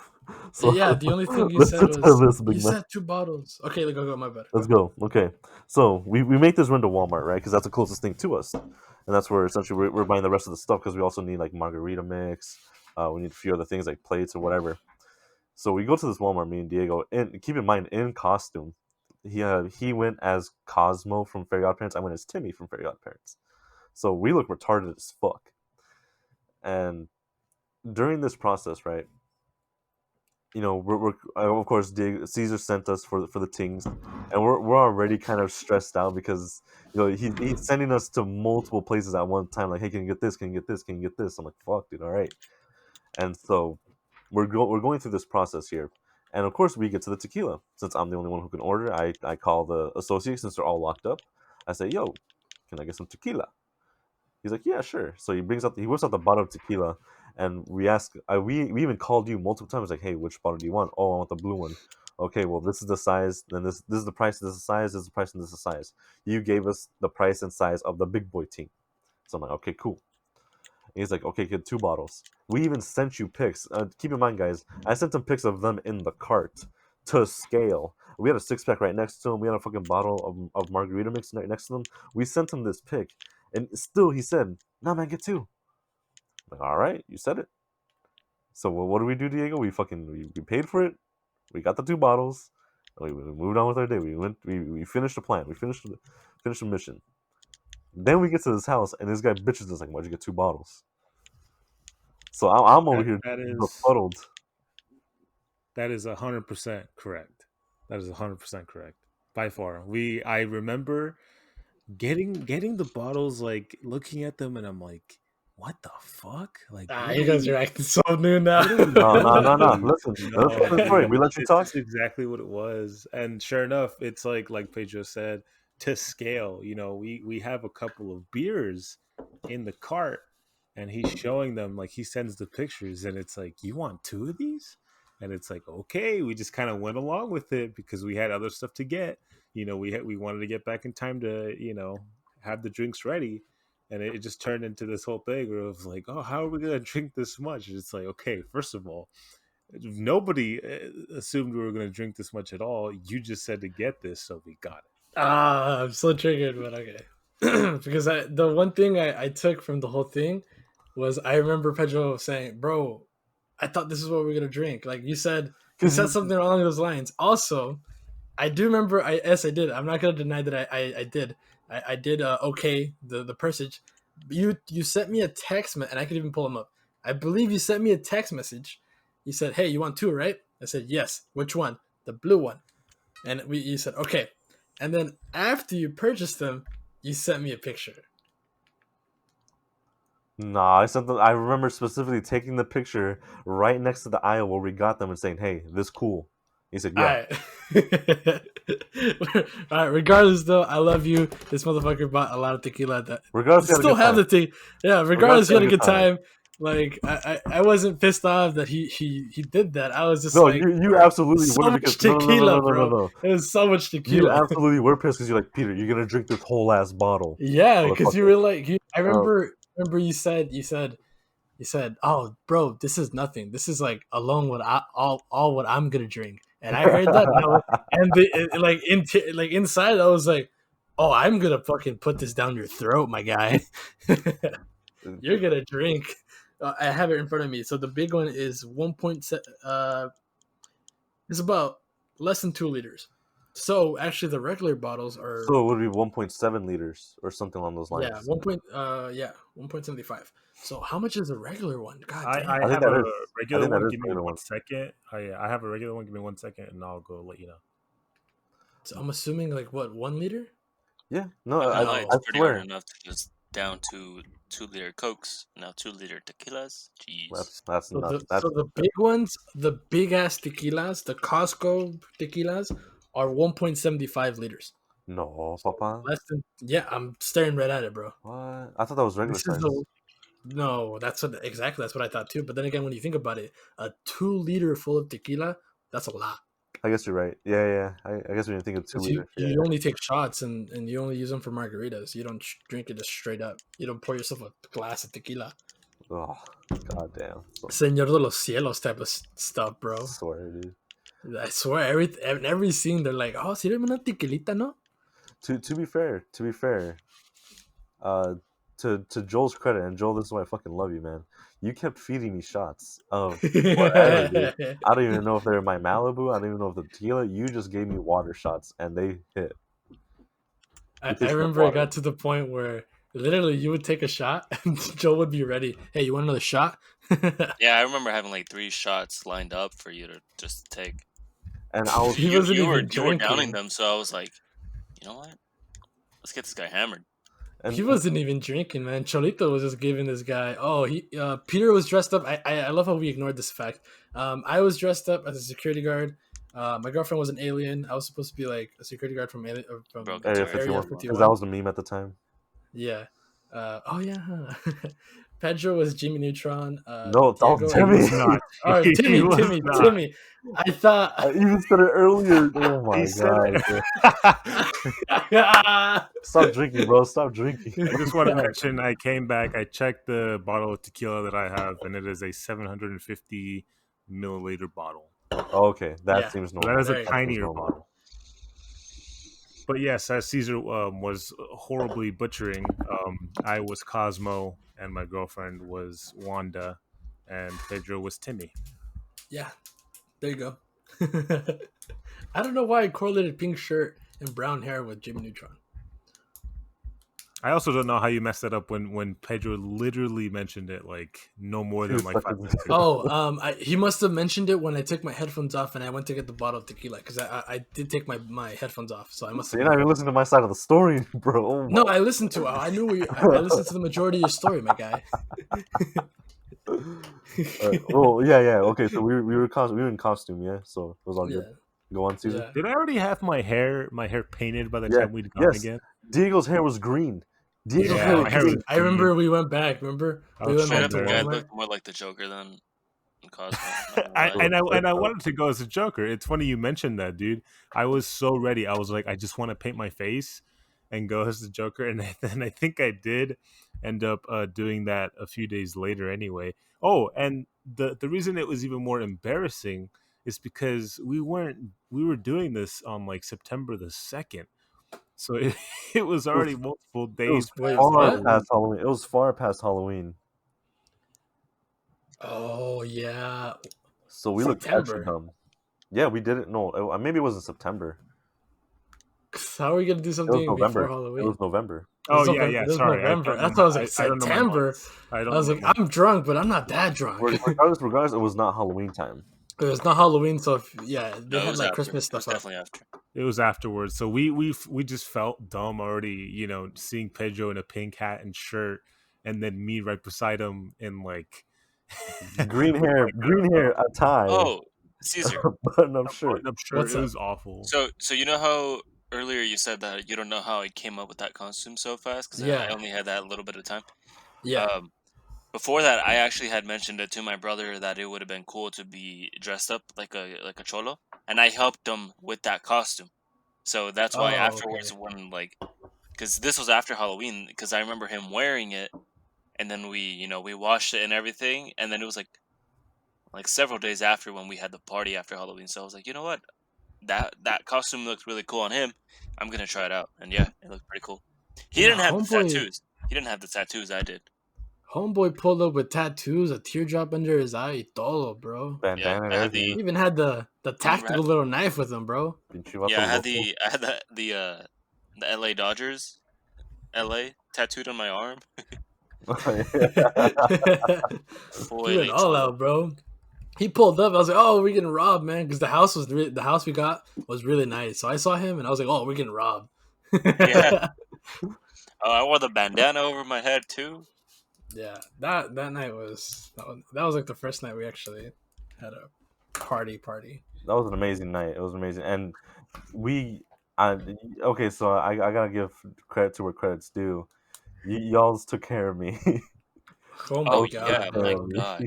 D: So
B: Yeah, the only thing you said
D: listen to
B: was
D: this, big
B: you
D: man.
B: said 2 bottles. Okay, go. My bad.
D: Let's go. Okay. So we make this run to Walmart, right? Because that's the closest thing to us, and that's where essentially we're buying the rest of the stuff because we also need like margarita mix. We need a few other things like plates or whatever. So we go to this Walmart, me and Diego, and keep in mind in costume. He went as Cosmo from Fairy Odd Parents. I went as Timmy from Fairy Odd Parents. So we look retarded as fuck. And during this process, right, we're of course Caesar sent us for the tings, and we're already kind of stressed out because he's sending us to multiple places at one time. Like, hey, can you get this? Can you get this? Can you get this? I'm like, fuck, dude. All right, and so we're going through this process here, and of course we get to the tequila. Since I'm the only one who can order, I call the associates since they're all locked up. I say, yo, can I get some tequila? He's like, yeah, sure. So he whips out the bottle of tequila, and we ask, we even called you multiple times, like, hey, which bottle do you want? Oh, I want the blue one. Okay, well, this is the size, then this is the price, this is the size, this is the price, and this is the size. You gave us the price and size of the big boy team. So I'm like, okay, cool. And he's like, okay, get 2 bottles. We even sent you pics. Keep in mind, guys, I sent him pics of them in the cart to scale. We had a 6-pack right next to him. We had a fucking bottle of margarita mix right next to them. We sent him this pic, and still he said, "Nah, man, get 2." I'm like, all right, you said it. So what do we do, Diego? We paid for it. We got the 2 bottles. And we moved on with our day. We finished the plan. We finished the mission. Then we get to this house, and this guy bitches us like, "Why'd you get 2 bottles?" So I'm over here
A: That is
D: befuddled.
A: 100% correct. That is 100% correct by far. I remember getting the bottles, like looking at them, and I'm like, what the fuck? Like, what
B: You
A: are
B: guys
A: we?
B: are acting so new now.
A: What are we
D: No.
A: doing?
D: Listen,
A: No,
D: listen to the story.
A: dude,
D: We let you talk.
A: it's exactly what it was, and sure enough, it's like Pedro said, to scale. We have a couple of beers in the cart, and he's showing them, like he sends the pictures, and it's like, you want 2 of these? And it's like, okay, we just kind of went along with it because we had other stuff to get. We wanted to get back in time to have the drinks ready, and it just turned into this whole thing where it was like, oh, how are we gonna drink this much? And it's like, okay, first of all, nobody assumed we were gonna drink this much at all. You just said to get this, so we got it.
B: I'm so triggered, but okay. Because the one thing I took from the whole thing was I remember Pedro saying, "Bro, I thought this is what we were gonna drink." Like you said something along those lines. Also, I do remember. Yes, I did. I'm not gonna deny that I did. I did. Okay, the persage. You sent me a text, and I could even pull them up. I believe you sent me a text message. You said, "Hey, you want 2, right?" I said, "Yes." Which one? The blue one. And you said, "Okay." And then after you purchased them, you sent me a picture.
D: Nah, I remember specifically taking the picture right next to the aisle where we got them and saying, "Hey, this cool." He said,
B: All
D: "Yeah."
B: right. All right. Regardless, though, I love you. This motherfucker bought a lot of tequila. That
D: Regardless, you had a
B: still
D: good
B: have
D: time.
B: the thing. Yeah.
D: Regardless,
B: Regardless, you had a good time. Like I wasn't pissed off that he did that. I was just
D: No,
B: like,
D: you absolutely
B: so
D: were because
B: much tequila, bro.
D: no.
B: It was so much
D: You
B: tequila.
D: absolutely were pissed because you're like, Peter, you're gonna drink this whole ass bottle,
B: Yeah, because you
D: motherfucker.
B: were like, I
D: Uh,
B: remember you said, "Oh, bro, this is nothing. This is like alone what all what I'm gonna drink." And I heard that, and like inside, I was like, "Oh, I'm gonna fucking put this down your throat, my guy. You're gonna drink." I have it in front of me. So the big one is 1.7. It's about less than 2 liters. So actually, the regular bottles are
D: so it would be 1.7 liters or something along those
B: yeah
D: lines.
B: 1.75. So how much is a regular one? God
A: I
B: damn.
D: I think
A: have
D: that
A: a
D: is. I
A: regular
D: think that
A: one.
D: is
A: Give me
D: regular
A: one
D: one.
A: second. I have a regular one. Give me 1 second, and I'll go let you know.
B: So I'm assuming like what, 1 liter?
D: Yeah, no,
C: I know
B: No.
C: it's
D: I
C: pretty hard
D: swear.
C: enough to just down to 2-liter Cokes, now 2-liter tequilas. Jeez.
D: That's
B: So
D: nuts.
B: the
D: That's
B: so the big ones, the big ass tequilas, the Costco tequilas are 1.75 liters.
D: no,
B: So
D: papa.
B: less than, yeah, I'm staring right at it, bro.
D: What? I thought that was regular
B: This is
D: size.
B: the no, that's what I thought too. But then again, when you think about it, a 2 liter full of tequila, that's a lot.
D: I guess you're right. Yeah. I guess when you think of 2 liters, yeah.
B: You only take shots and you only use them for margaritas. You don't drink it just straight up. You don't pour yourself a glass of tequila.
D: Oh, goddamn. So,
B: Señor de los Cielos type of stuff, bro.
D: swear, dude.
B: I swear, every scene they're like, "Oh, sírveme una tequilita, no?"
D: To be fair, uh, to Joel's credit, and Joel, this is why I fucking love you, man. You kept feeding me shots of whatever, dude. I don't even know if they're my Malibu. I don't even know if the tequila. You just gave me water shots, and they hit.
B: I
D: It tastes like
B: remember it
D: water.
B: got to the point where Literally, you would take a shot, and Joe would be ready. Hey, you want another shot?
C: Yeah, I remember having like 3 shots lined up for you to just take.
D: And I was
B: He
C: You
B: wasn't
C: you were
B: even
C: you were downing
B: drinking.
C: them, so I was like, you know what? Let's get this guy hammered.
B: He
D: and
B: wasn't even drinking, man. Cholito was just giving this guy. Oh, he Peter was dressed up. I love how we ignored this fact. I was dressed up as a security guard. My girlfriend was an alien. I was supposed to be like a security guard from
C: Broke
B: from
C: into
D: Area
C: Area
D: 51
B: Area
C: 51.
D: because that
B: 51.
D: was the meme at the time.
B: Yeah. Oh yeah. Huh. Pedro was Jimmy Neutron.
D: No, that was
B: Diego.
A: He
D: Timmy.
A: was not.
B: Oh,
A: He
B: Timmy,
A: was
B: Timmy,
A: not.
B: Timmy. I thought.
D: I even said it earlier. Oh
A: He
D: my
A: said
D: god, bro.
A: it.
D: Stop drinking, bro. Stop drinking.
A: I just want to mention I came back, I checked the bottle of tequila that I have, and it is a 750 milliliter bottle.
D: Okay, that
B: Yeah.
D: seems
A: So that
D: normal.
A: is a
B: Very
D: That
B: good.
D: seems
A: tinier
D: normal.
A: bottle. But yes, as Caesar was horribly butchering, I was Cosmo, and my girlfriend was Wanda, and Pedro was Timmy.
B: Yeah. There you go. I don't know why I correlated pink shirt and brown hair with Jimmy Neutron.
A: I also don't know how you messed that up when Pedro literally mentioned it like no more
D: 2
A: than like 5 minutes
D: seconds.
A: ago.
B: Oh, he must have mentioned it when I took my headphones off and I went to get the bottle of tequila because I did take my headphones off, so I must
D: So
B: have.
D: you're not even listening to my side of the story, bro. Oh
B: No,
D: my.
B: I listened to it. I knew I listened to the majority of your story, my guy.
D: Well, yeah. Okay, so we were in costume, yeah. So it was all good.
B: Yeah,
D: Go on, Caesar.
B: yeah.
A: Did I already have my hair painted by the
D: Yeah.
A: time we'd gone
D: Yes.
A: again?
D: Diego's hair was green. Diego's hair
A: Yeah,
B: Yeah,
D: was
A: my hair
B: because
A: was
D: green.
B: I
A: green.
B: remember we went back. Remember
A: I
B: we
A: was
B: went
A: so
C: Straight
B: back
C: up,
B: to
C: the guy
A: nervous.
B: Walmart.
C: looked more like the Joker than Cosmo. Not gonna
A: I
C: lie.
A: and I
D: Like,
A: and I wanted to go as a Joker. It's funny you mentioned that, dude. I was so ready. I was like, I just want to paint my face and go as the Joker, and then I think I did end up doing that a few days later, anyway. Oh, and the reason it was even more embarrassing is because we were doing this on like September the 2nd, so it was
D: it was
A: already multiple
D: it was
A: days
B: Wait,
A: past
D: far
B: what?
A: Halloween.
D: past Halloween. It was far past Halloween.
B: Oh yeah,
D: So we looked extra
B: September.
D: dumb. Yeah, we didn't. No, maybe it was in September.
B: How are we gonna do
D: It was
B: something before
D: November. It
B: Halloween?
D: was November.
A: Oh yeah,
B: It
A: yeah.
B: was
A: Sorry, I
B: November.
A: don't know
B: That's why I was like
A: I don't know my
B: September.
A: months. I
B: I
A: don't know
B: was
A: my
B: like,
A: months.
B: I'm drunk, but I'm not that drunk.
D: Regardless, it was not Halloween time.
B: It was not Halloween, so yeah, they
C: No, it
B: had
C: was
B: like
C: after.
B: Christmas
C: It was
B: stuff up.
C: definitely after.
A: It was afterwards, so we just felt dumb already, seeing Pedro in a pink hat and shirt, and then me right beside him in like
D: Green
A: with
D: hair,
A: like
D: green hair, a tie,
C: Oh, Caesar.
D: button up
A: a
D: shirt.
A: button-up shirt.
B: What's
A: It
B: up?
A: was awful.
C: So you know how earlier you said that you don't know how I came up with that costume so fast because I
B: Yeah,
C: only had that little bit of time.
B: yeah.
C: Um, Before that, I actually had mentioned it to my brother that it would have been cool to be dressed up like a cholo, and I helped him with that costume. So that's why
B: Oh,
C: afterwards,
B: okay.
C: when because this was after Halloween, because I remember him wearing it, and then we washed it and everything, and then it was like several days after when we had the party after Halloween. So I was like, you know what, that costume looked really cool on him. I'm gonna try it out, and yeah, it looked pretty cool. He
B: Yeah,
C: didn't have the tattoos. He didn't have the tattoos I did.
B: homeboy pulled up with tattoos, a teardrop under his eye, todo, bro.
C: Yeah,
D: Bandana and
C: I had
D: everything.
C: the
B: He even had the
C: I remember
B: tactical little knife with him, bro.
D: Pinchivato
C: Yeah,
D: loco.
C: I had the LA Dodgers LA tattooed on my arm.
B: He went
C: Boy,
B: all
C: cholo.
B: out, bro. He pulled up. I was like, "Oh, we're getting robbed, man!" Because the house we got was really nice. So I saw him, and I was like, "Oh, we're getting robbed."
C: Yeah. Oh, I wore the bandana over my head too.
B: Yeah, that night was like the first night we actually had a party.
D: That was an amazing night. It was amazing, and we, I, okay. So I gotta give credit to where credit's due. Y'all's took care of me.
B: Oh my
C: Oh
D: Y'all took
C: yeah,
B: god,
D: care
C: my
D: of
B: bro!
D: me.
C: god.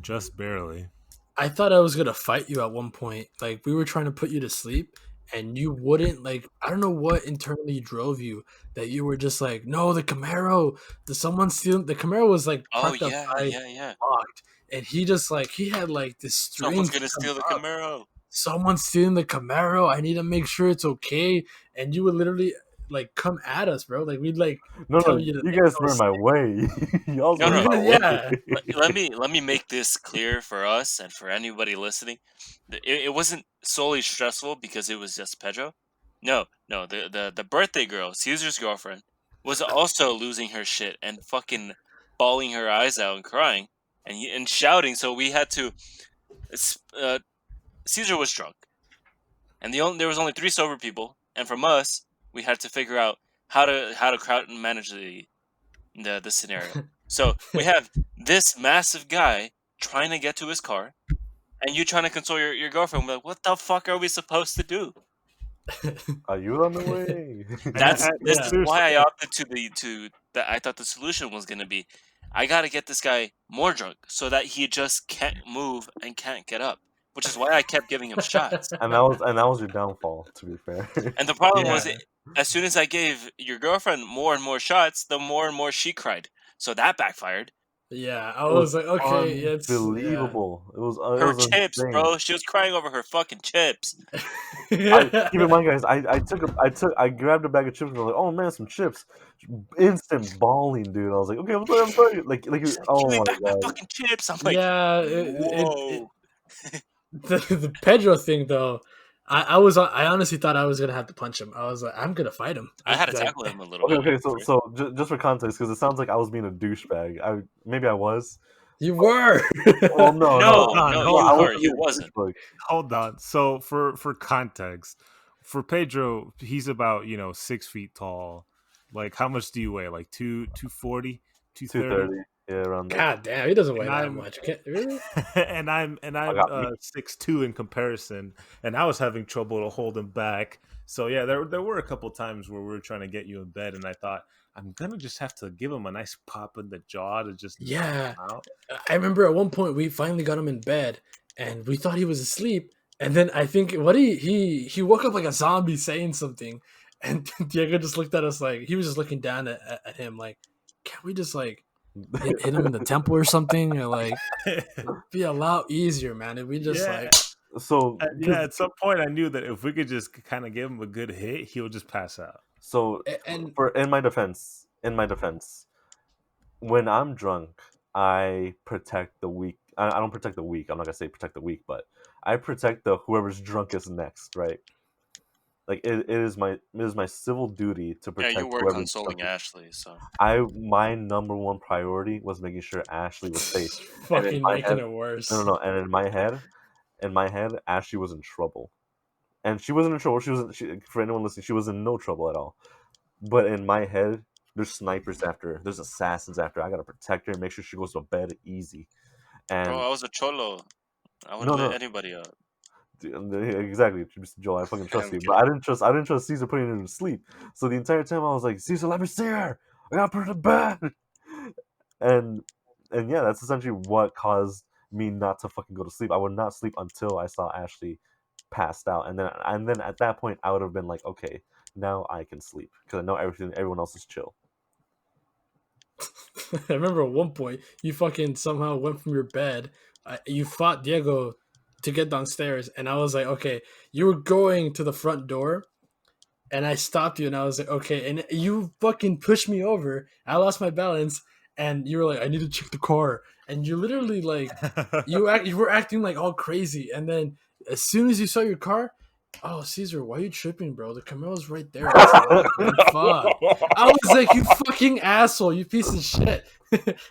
A: Just barely.
B: I thought I was gonna fight you at one point. Like we were trying to put you to sleep, and you wouldn't. Like I don't know what internally drove you that you were just like, "No, the Camaro, the someone stealing the Camaro was like
C: Oh
B: parked
C: yeah,
B: outside,
C: yeah, yeah.
B: locked." And he just like he had like this
C: Someone's
B: strength to
C: gonna
B: come
C: steal the
B: up.
C: Camaro.
B: Someone's stealing the Camaro. I need to make sure it's okay. And you would literally like come at us, bro. Like we'd like
D: No,
B: tell
D: no,
B: you to
D: you
B: like
D: guys
B: go
D: were in my
B: sit.
D: way. Y'all
C: No,
D: were in
C: no.
D: my
B: Yeah.
D: way.
C: Let me make this clear for us and for anybody listening. It wasn't solely stressful because it was just Pedro. No, no. The birthday girl, Caesar's girlfriend. was also losing her shit and fucking bawling her eyes out and crying and shouting. So we had to. Caesar was drunk, and there was only 3 sober people, and from us we had to figure out how to crowd and manage the scenario. So we have this massive guy trying to get to his car, and you trying to console your girlfriend. We're like, what the fuck are we supposed to do?
D: Are you on the way?
A: And
C: This
B: Yeah.
C: is why I opted to that. I thought the solution was gonna be, I gotta get this guy more drunk so that he just can't move and can't get up. Which is why I kept giving him shots.
D: and that was your downfall, to be fair.
C: And the problem was,
B: Yeah.
C: as soon as I gave your girlfriend more and more shots, the more and more she cried. So that backfired.
B: Yeah, I
D: It was
B: was like, okay, it's
D: unbelievable. It
C: Her
D: was
C: chips,
D: insane.
C: bro. She was crying over her fucking chips.
D: Keep in mind, guys. I grabbed a bag of chips and I was like, "Oh man, some chips!" Instant bawling, dude. I was like, "Okay, I'm sorry."
C: She's like, give
D: oh
C: me
D: my
C: back my
D: god.
C: fucking chips. I'm like,
B: yeah.
C: whoa.
B: The Pedro thing though, I honestly thought I was gonna have to punch him. I was like, I'm gonna fight him.
C: I had to
B: Like,
C: tackle him a little
D: Okay,
C: bit.
D: okay. So just for context, because it sounds like I was being a douchebag. Maybe I was.
B: you were.
D: Well, no,
C: No,
A: Hold on,
C: no,
A: hold
C: you
D: I
A: on.
C: weren't.
D: wasn't
C: He
D: being a
C: wasn't.
D: douchebag.
A: Hold on. So for context, for Pedro, he's about 6 feet tall. Like, how much do you weigh? Like 240, 230.
D: 230, yeah, around there.
B: God damn, he doesn't weigh
A: And
B: that
A: I'm
B: much. Really?
A: and I'm
D: I got me.
A: 6'2" in comparison, and I was having trouble to hold him back. So yeah, there were a couple times where we were trying to get you in bed, and I thought I'm gonna just have to give him a nice pop in the jaw to just knock
B: Yeah.
A: him out.
B: I remember at one point we finally got him in bed, and we thought he was asleep. And then I think what he woke up like a zombie saying something, and Diego just looked at us like he was just looking down at him like, can't we just like hit him in the temple or something, or like it'd be a lot easier, man. If we just
A: Yeah,
B: like
D: So,
A: yeah. At some point, I knew that if we could just kind of give him a good hit, he'll just pass out.
D: so
B: and
D: for in my defense, when I'm drunk, I protect the weak. I don't protect the weak. I'm not gonna say protect the weak, but I protect the whoever's drunkest next, right? Like it is my civil duty to
C: Yeah, you
D: protect
C: were
D: whoever's
C: consoling
D: drunkest.
C: Ashley, so
D: My number one priority was making sure Ashley was safe. And in
B: fucking
D: my
B: making
D: head,
B: it
D: no,
B: worse.
D: no, no. And in my head, Ashley was in trouble, and she wasn't in trouble. For anyone listening, she was in no trouble at all. But in my head, there's snipers after her. There's assassins after her. I gotta protect her and make sure she goes to bed easy.
C: bro,
D: And
C: I was a cholo. I would
D: no,
C: have lit
D: no,
C: anybody up.
D: exactly, Joel. I fucking trust
C: I'm
D: you, but
C: kidding.
D: I didn't trust Caesar putting her to sleep. So the entire time I was like, Caesar, let me see her. I gotta put her to bed. And yeah, that's essentially what caused me not to fucking go to sleep. I would not sleep until I saw Ashley passed out, and then at that point I would have been like, okay, now I can sleep because I know everyone else is chill.
B: I remember at one point you fucking somehow went from your bed. You fought Diego to get downstairs, and I was like, okay, you were going to the front door, and I stopped you, and I was like, okay, and you fucking pushed me over. I lost my balance, and you were like, I need to check the car, and you literally like you were acting like all crazy, and then as soon as you saw your car. Oh, Caesar, why are you tripping, bro? The Camaro's right there. It's locked, man. Fuck. I was like, you fucking asshole, you piece of shit.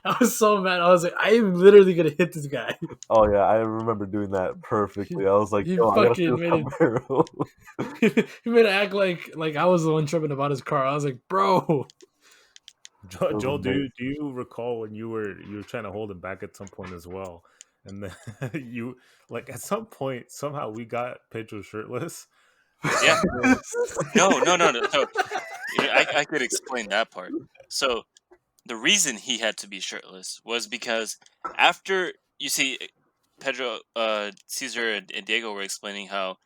B: I was so mad. I was like, I am literally gonna hit this guy.
D: Oh yeah, I remember doing that perfectly. I was like,
B: He
D: yo, I gotta see
B: fucking
D: this
B: made
D: Camaro.
B: it. He made it act like I was the one tripping about his car. I was like, bro.
D: It was
A: Joel, do you
D: amazing.
A: do you recall when you were trying to hold him back at some point as well, and then you like at some point somehow we got Pedro shirtless.
C: Yeah.
A: And then-
C: No, no, no, no. So I could explain that part. So the reason he had to be shirtless was because after you see Pedro, Caesar, and Diego were explaining how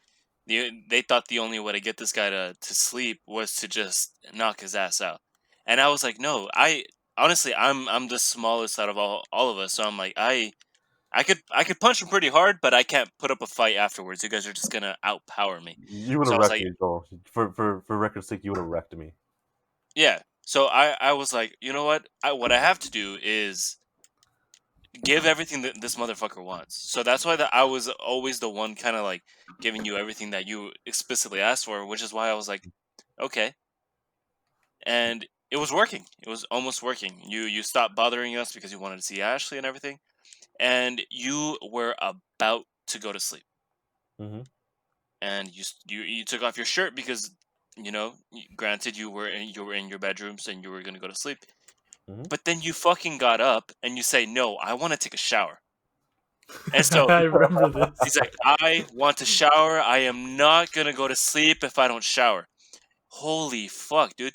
C: they thought the only way to get this guy to sleep was to just knock his ass out, and I was like, no, I honestly I'm the smallest out of all of us, so I'm like I could punch him pretty hard, but I can't put up a fight afterwards. You guys are just gonna outpower me.
D: You would
C: So
D: have
C: I was
D: wrecked
C: like,
D: me, Joel. For record's sake, you would have wrecked me.
C: yeah. So I was like, you know what? What I have to do is give everything that this motherfucker wants. So that's why I was always the one kind of like giving you everything that you explicitly asked for, which is why I was like, okay. And it was working. It was almost working. You stopped bothering us because you wanted to see Ashley and everything, and you were about to go to sleep,
D: Mm-hmm.
C: and you took off your shirt because granted you were in your bedrooms and you were gonna go to sleep,
D: Mm-hmm.
C: but then you fucking got up and you say no, I want to take a shower, and so
B: I remember this.
C: he's like, I want to shower. I am not gonna go to sleep if I don't shower. Holy fuck, dude.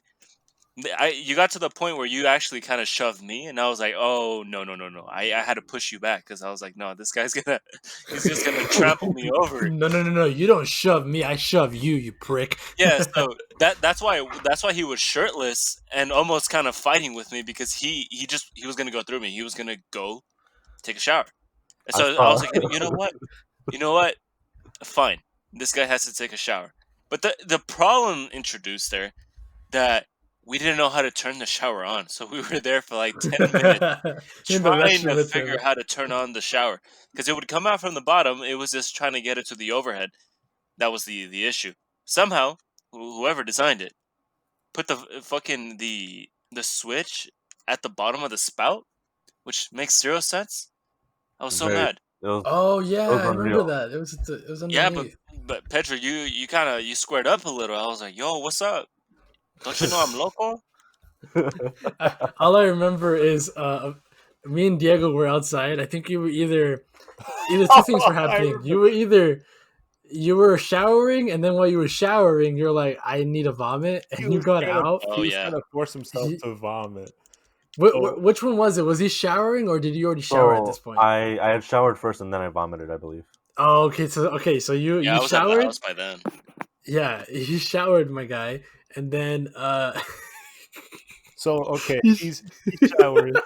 C: You got to the point where you actually kind of shoved me, and I was like, "Oh no, no, no, no!" I had to push you back because I was like, "No, this guy's gonna, he's just gonna trample me over."
B: No, no, no, no! You don't shove me. I shove you, you prick.
C: Yeah, so that's why he was shirtless and almost kind of fighting with me because he was gonna go through me. He was gonna go take a shower, and
D: I
C: so I
D: saw.
C: was like, you know what, fine, this guy has to take a shower. But the problem introduced there that we didn't know how to turn the shower on. So we were there for like 10 minutes
B: In the
C: trying
B: restroom
C: to
B: with
C: figure
B: him.
C: how to turn on the shower because it would come out from the bottom. It was just trying to get it to the overhead. That was the issue. Somehow, whoever designed it put the switch at the bottom of the spout, which makes zero sense. I was so
D: Very.
C: mad.
B: Oh
D: It
B: yeah,
D: was
B: I remember
D: unreal.
B: that. It was
C: Yeah,
B: underneath.
C: but Pedro, you kind of you squared up a little. I was like, "Yo, what's up? Don't you know I'm local?"
B: All I remember is me and Diego were outside. I think you were either two things were
A: I
B: happening.
A: remember.
B: You were showering, and then while you were showering, you're like, I need a vomit,
A: He
B: and you
A: was
B: got
A: trying to
B: out.
C: Oh
A: he was trying
C: yeah.
A: to force himself
B: He,
A: to vomit. So
B: which one was it? Was he showering, or did you already shower at this
D: So
B: point?
D: I had showered first and then I vomited, I believe.
B: Oh, okay, so you
C: Yeah, I was at the
B: showered.
C: house by then.
B: Yeah, he showered, my guy, and then
A: okay,
B: he's
A: he showers,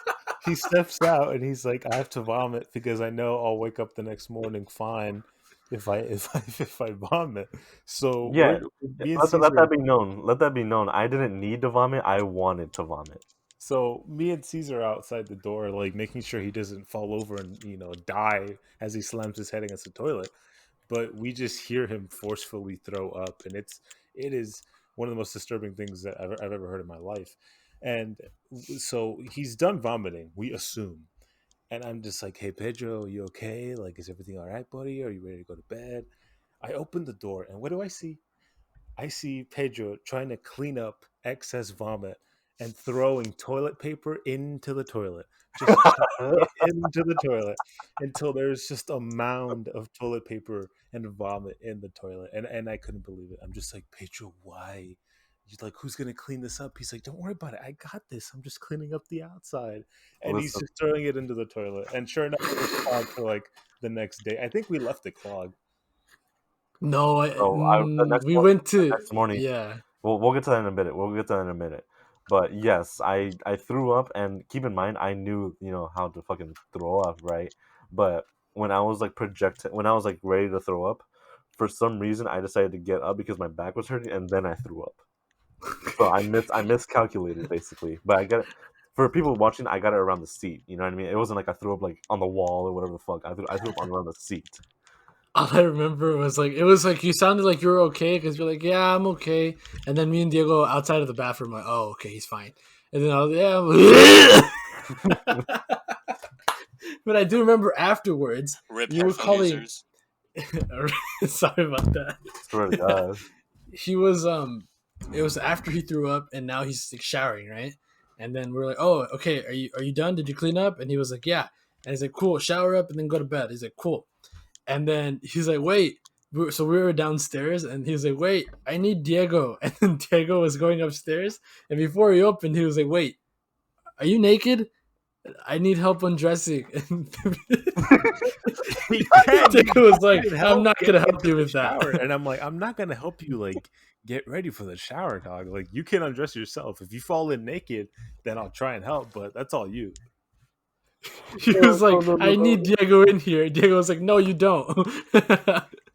A: he steps out, and he's like, "I have to vomit because I know I'll wake up the next morning fine if I vomit." So
D: Yeah,
A: me and
D: let
A: Caesar.
D: that be known. Let that be known. I didn't need to vomit. I wanted to vomit.
A: So me and Caesar are outside the door, like making sure he doesn't fall over and die as he slams his head against the toilet. But we just hear him forcefully throw up, and it is one of the most disturbing things that I've ever heard in my life. And so he's done vomiting, we assume, and I'm just like, "Hey Pedro, you okay? Like, is everything all right, buddy? Are you ready to go to bed?" I open the door, and what do I see? I see Pedro trying to clean up excess vomit and throwing toilet paper into the toilet, just chucking it into the toilet until there's just a mound of toilet paper and vomit in the toilet. And I couldn't believe it. I'm just like, Pedro, why? He's like, who's gonna clean this up? He's like, don't worry about it. I got this. I'm just cleaning up the outside. And he's
D: Listen,
A: just throwing it into the toilet. And sure enough, it was clogged for like the next day. I think we left it clogged.
B: no,
D: so
B: we went
D: the
B: to
D: next morning,
B: yeah.
D: we'll get to that in a minute. We'll get to that in a minute. But yes, I threw up, and keep in mind, I knew how to fucking throw up, right? But when I was like when I was like ready to throw up, for some reason I decided to get up because my back was hurting, and then I threw up. So I miscalculated basically, but I got it. For people watching, I got it around the seat. You know what I mean? It wasn't like I threw up like on the wall or whatever the fuck. I threw up on around the seat.
B: All I remember was like it was like you sounded like you were okay because you're like, yeah, I'm okay, and then me and Diego outside of the bathroom like, oh, okay, he's fine, and then I was yeah. But I do remember afterwards
C: Rip
B: you were
C: headphone
B: calling.
C: users.
B: Sorry about that.
D: Swear to God.
B: He was it was after he threw up and now he's like showering, right? And then we're like, oh, okay, are you done? Did you clean up? And he was like, yeah. And he's like, cool, shower up and then go to bed. He's like, cool. And then he's like, wait. So we were downstairs and he was like, wait, I need Diego. And then Diego was going upstairs. And before he opened, he was like, wait, are you naked? I need help undressing. And
A: He can't.
B: Diego was
A: He
B: like,
A: needed
B: I'm
A: help
B: not
A: getting
B: gonna help
A: into
B: you
A: the
B: with that.
A: shower, and I'm like, I'm not gonna help you like get ready for the shower, dog. Like, you can undress yourself. If you fall in naked, then I'll try and help, but that's all you.
B: He
D: No,
B: was like,
D: no, no, no,
B: I
D: no.
B: need Diego in here. Diego was like, no, you don't.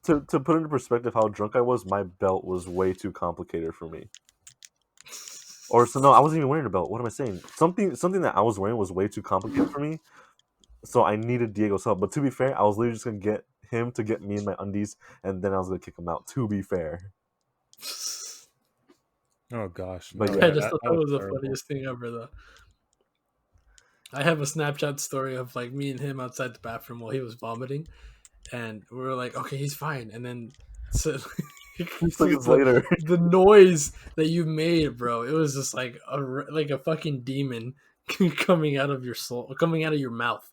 D: To put into perspective how drunk I was, my belt was way too complicated for me. Or so no, I wasn't even wearing a belt. What am I saying? Something that I was wearing was way too complicated for me. So I needed Diego's help. But to be fair, I was literally just gonna get him to get me in my undies, and then I was gonna kick him out. To be fair,
A: Oh gosh,
D: But
A: no,
D: yeah,
B: I
A: that
B: just
A: that,
B: thought
A: that
B: that
A: was
B: was the
A: terrible.
B: funniest thing ever, though. I have a Snapchat story of like me and him outside the bathroom while he was vomiting, and we were like, "Okay, he's fine." And then, so,
D: 2 seconds
B: the
D: later,
B: the noise that you made, bro, it was just like a fucking demon coming out of your soul, coming out of your mouth.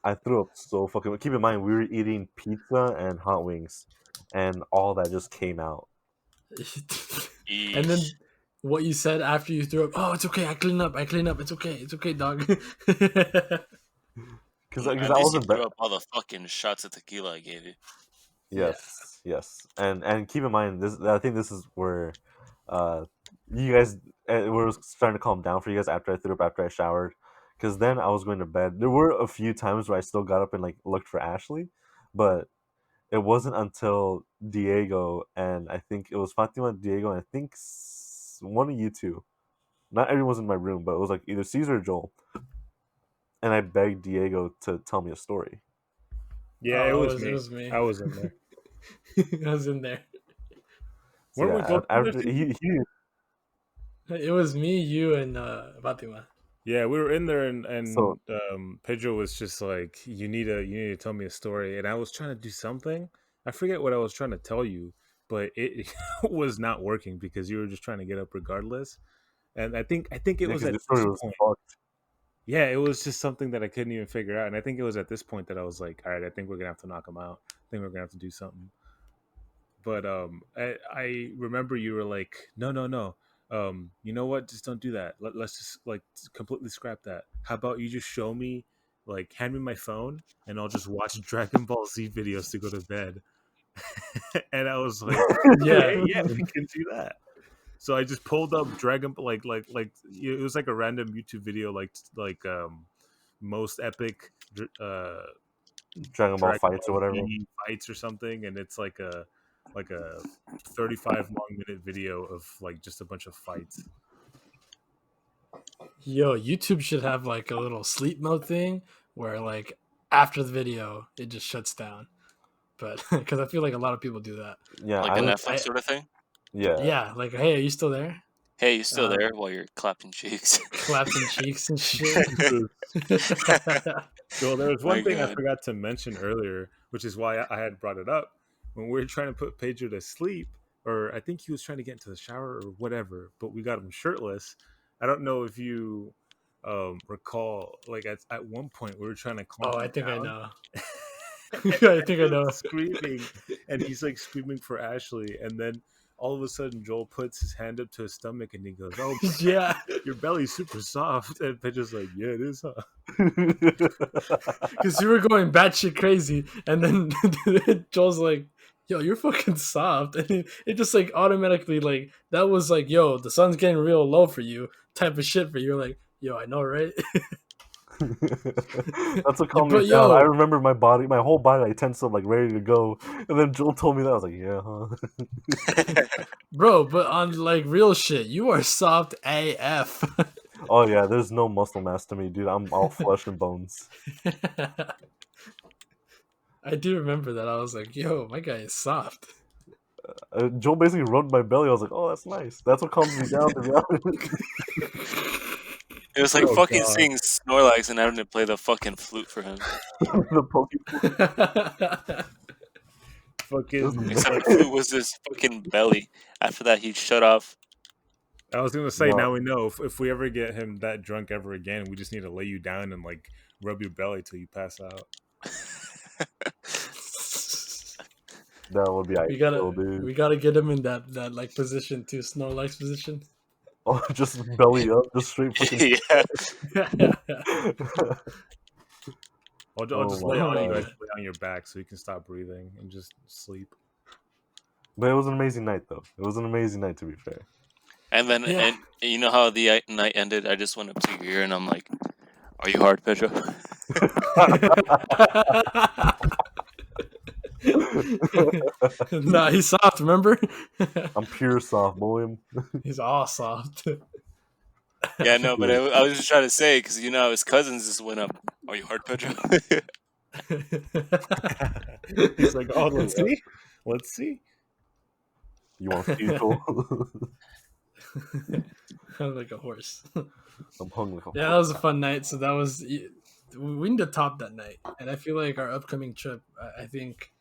D: I threw up so fucking. Keep in mind, we were eating pizza and hot wings, and all that just came out.
B: And
C: Yeesh.
B: then what you said after you threw up, "Oh, it's okay. I clean up. I clean up. It's okay. It's okay, dog."
D: Because
C: At
D: I
C: least you
D: wasn't
C: threw
D: bad.
C: up all the fucking shots of tequila I gave you.
B: Yeah.
D: Yes, and keep in mind this. I think this is where, uh, you guys where it was starting to calm down for you guys after I threw up after I showered, because then I was going to bed. There were a few times where I still got up and like looked for Ashley, but it wasn't until Diego and I think it was Fatima, Diego, and I think one of you two. Not everyone was in my room, but it was like either Caesar or Joel, and I begged Diego to tell me a story.
A: Yeah, it
B: Oh,
A: was
B: it
A: me.
B: was me.
A: I was in there.
B: I was in there.
D: So
A: Weren't we
D: yeah,
A: both in there?
D: after he
B: It was me, you, and Fatima.
A: Yeah, we were in there, and
D: so
A: Pedro was just like, you need to tell me a story," and I was trying to do something. I forget what I was trying to tell you, but it was not working because you were just trying to get up regardless. And I think it
D: yeah,
A: was
D: because
A: at
D: the
A: this
D: story was
A: point.
D: fucked.
A: Yeah, it was just something that I couldn't even figure out, and I think it was at this point that I was like, "All right, I think we're gonna have to knock him out. I think we're gonna have to do something." But I remember you were like, "No, no, no. You know what? Just don't do that. Let's just like completely scrap that. How about you just show me, like, hand me my phone, and I'll just watch Dragon Ball Z videos to go to bed." And I was like,
B: Yeah.
A: "Okay, yeah, we can do that." So I just pulled up Dragon, like it was like a random YouTube video, like most epic
D: Dragon Ball
A: Dragon
D: fights or
A: Ball
D: whatever.
A: Z fights or something, and it's like a 35 long minute video of like just a bunch of fights.
B: Yo, YouTube should have like a little sleep mode thing where like after the video it just shuts down. But because I feel like a lot of people do that.
D: Yeah,
C: Like
D: I
C: a
D: live.
C: Netflix
B: I
C: sort of thing.
D: Yeah,
B: Yeah, like hey, are you still there?
C: Hey, you still
B: Um,
C: there while you're clapping cheeks?
B: clapping cheeks and shit.
A: So there was
C: My
A: one thing I
C: God.
A: forgot to mention earlier, which is why I had brought it up. When we were trying to put Pedro to sleep, or I think he was trying to get into the shower or whatever, but we got him shirtless. I don't know if you recall, like at one point we were trying to calm
B: Oh, I
A: him
B: think I
A: down.
B: know.
A: And
B: I think I
A: was
B: know.
A: screaming, and he's like screaming for Ashley, and then all of a sudden Joel puts his hand up to his stomach and he goes, "Oh,
B: Yeah,
A: your belly's super soft," and Pedro's like, "Yeah, it is, huh?"
B: because you were going batshit crazy, and then Joel's like, "Yo, you're fucking soft," and it just like automatically like that was like, "Yo, the sun's getting real low for you," type of shit for you. You're like, "Yo, I know, right?"
D: That's what calmed me
B: But
D: down. I
B: yo,
D: remember my body, my whole body, like tense up, like ready to go. And then Joel told me that I was like, "Yeah, huh?"
B: bro, but on like real shit, you are soft AF.
D: Oh yeah, there's no muscle mass to me, dude. I'm all flesh and bones.
B: I do remember that. I was like, "Yo, my guy is soft."
D: Joel basically rubbed my belly. I was like, "Oh, that's nice. That's what calms me down." To be honest,
C: It was like
A: Oh
C: fucking
A: god,
C: seeing Snorlax and having to play the fucking flute for him.
D: the Poke. It was
A: fucking
C: Except
A: like
C: the flute was his fucking belly. After that, he'd shut off.
A: I was gonna say.
D: no.
A: Now we know if we ever get him that drunk ever again, we just need to lay you down and like rub your belly till you pass out.
D: That would be
B: we gotta
D: ideal, dude.
B: we gotta get him in that like position too, Snorlax position.
D: Oh, just belly up, just straight fucking.
C: Yeah.
A: I'll
D: Oh
A: just
D: my
A: lay on
B: Oh
A: you. I
D: god!
B: man.
A: just lay on your back so you can stop breathing and just sleep.
D: But it was an amazing night, though. It was an amazing night, to be fair.
C: And then,
B: Yeah.
C: and you know how the night ended? I just went up to your ear and I'm like, "Are you hard, Pedro?"
B: Nah, he's soft, remember?
D: I'm pure soft, boy.
B: He's all soft.
C: Yeah, no, but I,
D: Dude.
C: I was just trying to say because you know his cousins just went up. Are you hard, Pedro?
A: He's like, "Oh, let's
D: Yeah.
A: see, let's see."
D: You want fecal?
B: Hung like a horse.
D: I'm hung like a
B: Yeah, that was a fun night. So that was we need to top that night, and I feel like our upcoming trip. I think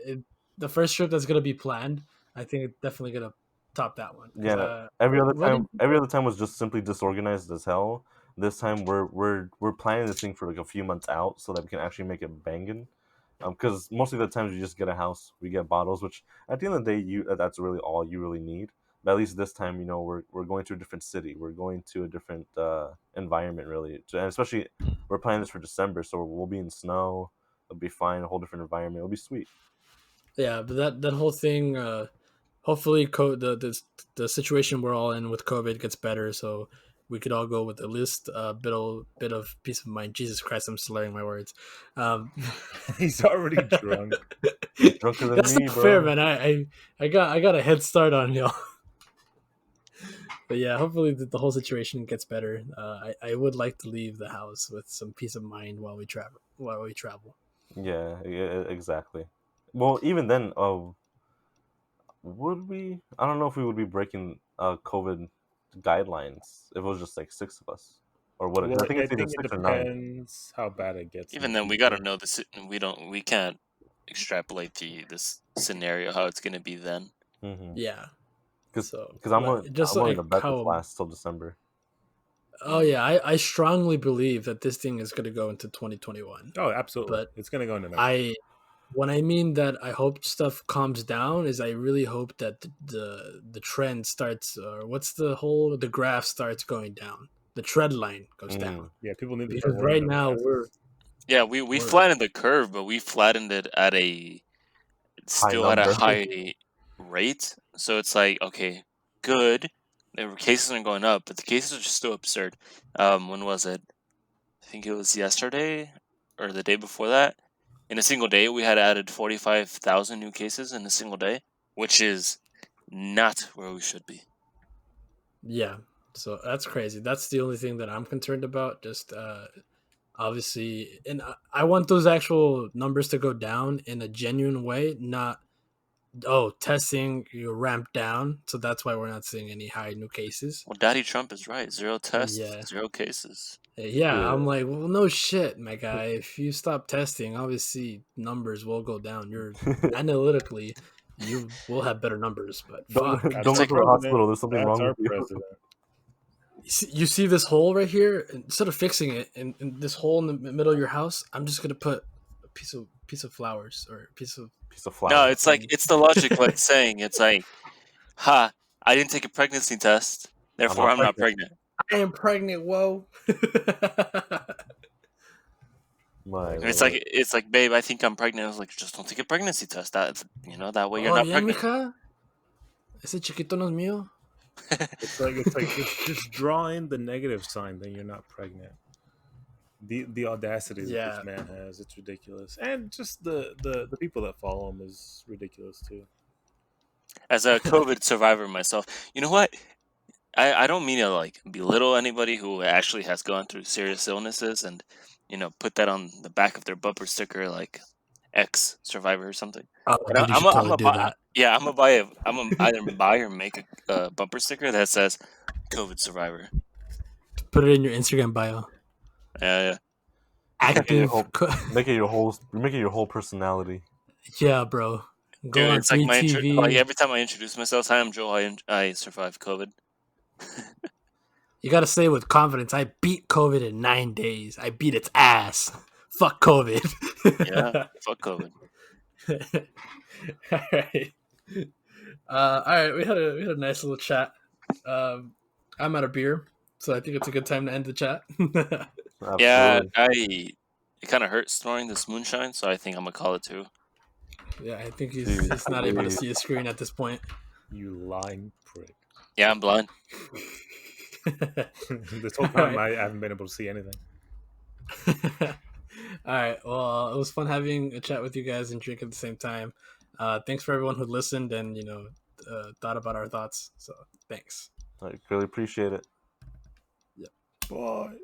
B: it, the first trip that's gonna be planned. I think it's definitely gonna top that one because
D: Yeah,
B: running.
D: every other time was just simply disorganized as hell. This time we're planning this thing for like a few months out so that we can actually make it banging. Because most of the times we just get a house, we get bottles, which at the end of the day, that's really all you really need. But at least this time, we're going to a different city, we're going to a different environment, really, and especially we're planning this for December, so we'll be in snow. It'll be fine, a whole different environment. It'll be sweet.
B: Yeah, but that whole thing. Hopefully, the situation we're all in with COVID gets better, so we could all go with at least a bit of peace of mind. Jesus Christ, I'm slurring my words. Um,
A: He's already drunk.
D: You're drunker than
B: that's
D: me,
B: not fair,
D: bro.
B: man. I got a head start on y'all. But yeah, hopefully the whole situation gets better. I would like to leave the house with some peace of mind while we travel.
D: Yeah, exactly. Well, even then, would we? I don't know if we would be breaking COVID guidelines if it was just like six of us, or what?
A: Well,
D: I think
A: I
D: it's either
A: think it
D: six or nine.
A: depends how bad it gets in
C: Even
A: the
C: then, we gotta
A: future.
C: know this. We can't extrapolate this scenario how it's gonna be then.
D: Mm-hmm.
B: Yeah.
D: Because
B: So,
D: I'm
B: but just
D: willing
B: like
D: to bet this
B: how.
D: lasts till December.
B: Oh yeah, I strongly believe that this thing is going to go into 2021.
A: Oh, absolutely.
B: But
A: It's gonna go into next.
B: I when I mean that I hope stuff calms down is I really hope that the trend starts or the graph starts going down. The trend line goes down.
A: Yeah, people need to start
B: Because
A: wearing
B: right
A: their
B: now
A: masks.
C: Yeah, we
B: we're
C: flattened the curve, but we flattened it at a
D: High
C: still at a
D: number.
C: high rate. So it's like, okay, good. The cases are going up, but the cases are still absurd. When was it? I think it was yesterday or the day before that. In a single day, we had added 45,000 new cases in a single day, which is not where we should be.
B: Yeah. So that's crazy. That's the only thing that I'm concerned about. Just obviously and I want those actual numbers to go down in a genuine way, not testing you ramped down, so that's why we're not seeing any high new cases.
C: Well, Daddy Trump is right. Zero tests,
B: Yeah,
C: zero cases.
B: yeah. I'm
D: Yeah.
B: like, well, no shit, my guy. If you stop testing, obviously numbers will go down. You're analytically, you will have better numbers, but fuck.
A: That's
D: Don't
C: It's
A: our
D: go
C: like
D: to the
A: president.
D: hospital. There's something
A: That's
D: wrong
A: our
D: with you.
A: president.
B: You see this hole right here? Instead of fixing it in this hole in the middle of your house, I'm just gonna put a piece of flowers or a piece of
D: Piece of
C: no,
D: flour.
C: it's like it's the logic like saying it's like, ha, I didn't take a pregnancy test,
D: I'm
C: therefore
D: not
C: I'm not
D: pregnant.
C: pregnant.
B: I am pregnant. Whoa.
D: My
C: And
D: lord.
C: it's like, babe, I think I'm pregnant. I was like, just don't take a pregnancy test. That way you're
B: Oh,
C: not
B: bien,
C: pregnant.
B: mija. Ese chiquito no es mío.
A: It's like just drawing the negative sign that you're not pregnant. The audacity that this
B: Yeah.
A: man has, it's ridiculous. And just the people that follow him is ridiculous too.
C: As a COVID survivor myself, you know what? I don't mean to like belittle anybody who actually has gone through serious illnesses and put that on the back of their bumper sticker like ex survivor or something.
B: Oh,
C: But
B: dude, you should
C: I'm
B: totally
C: a
B: do
C: buy,
B: that.
C: yeah, I'm a buy a I'm a either buy or make a bumper sticker that says COVID survivor.
B: Put it in your Instagram bio.
C: Yeah,
D: Make it your
B: Active.
D: whole, make it your whole personality.
B: Yeah, bro. Go
C: dude,
B: on
C: it's like
B: free
C: like
B: TV.
C: every time I introduce myself, hi, I'm Joel. I survived COVID.
B: You gotta say with confidence, I beat COVID in 9 days. I beat its ass. Fuck COVID.
C: Yeah, fuck COVID.
B: All right. All right. We had a nice little chat. I'm out of beer, so I think it's a good time to end the chat.
C: Yeah,
D: Absolutely.
C: it kind of hurts snoring this moonshine, so I think I'm gonna call it too.
B: Yeah, I think he's
D: Jeez,
B: he's not able to see his screen at this point.
A: You lying prick.
C: Yeah, I'm blind.
A: This whole
B: All
A: time
B: right.
A: I haven't been able to see anything.
B: All right. Well, it was fun having a chat with you guys and drink at the same time. Thanks for everyone who listened and thought about our thoughts. So thanks.
D: I really appreciate it.
B: Yep.
A: Bye.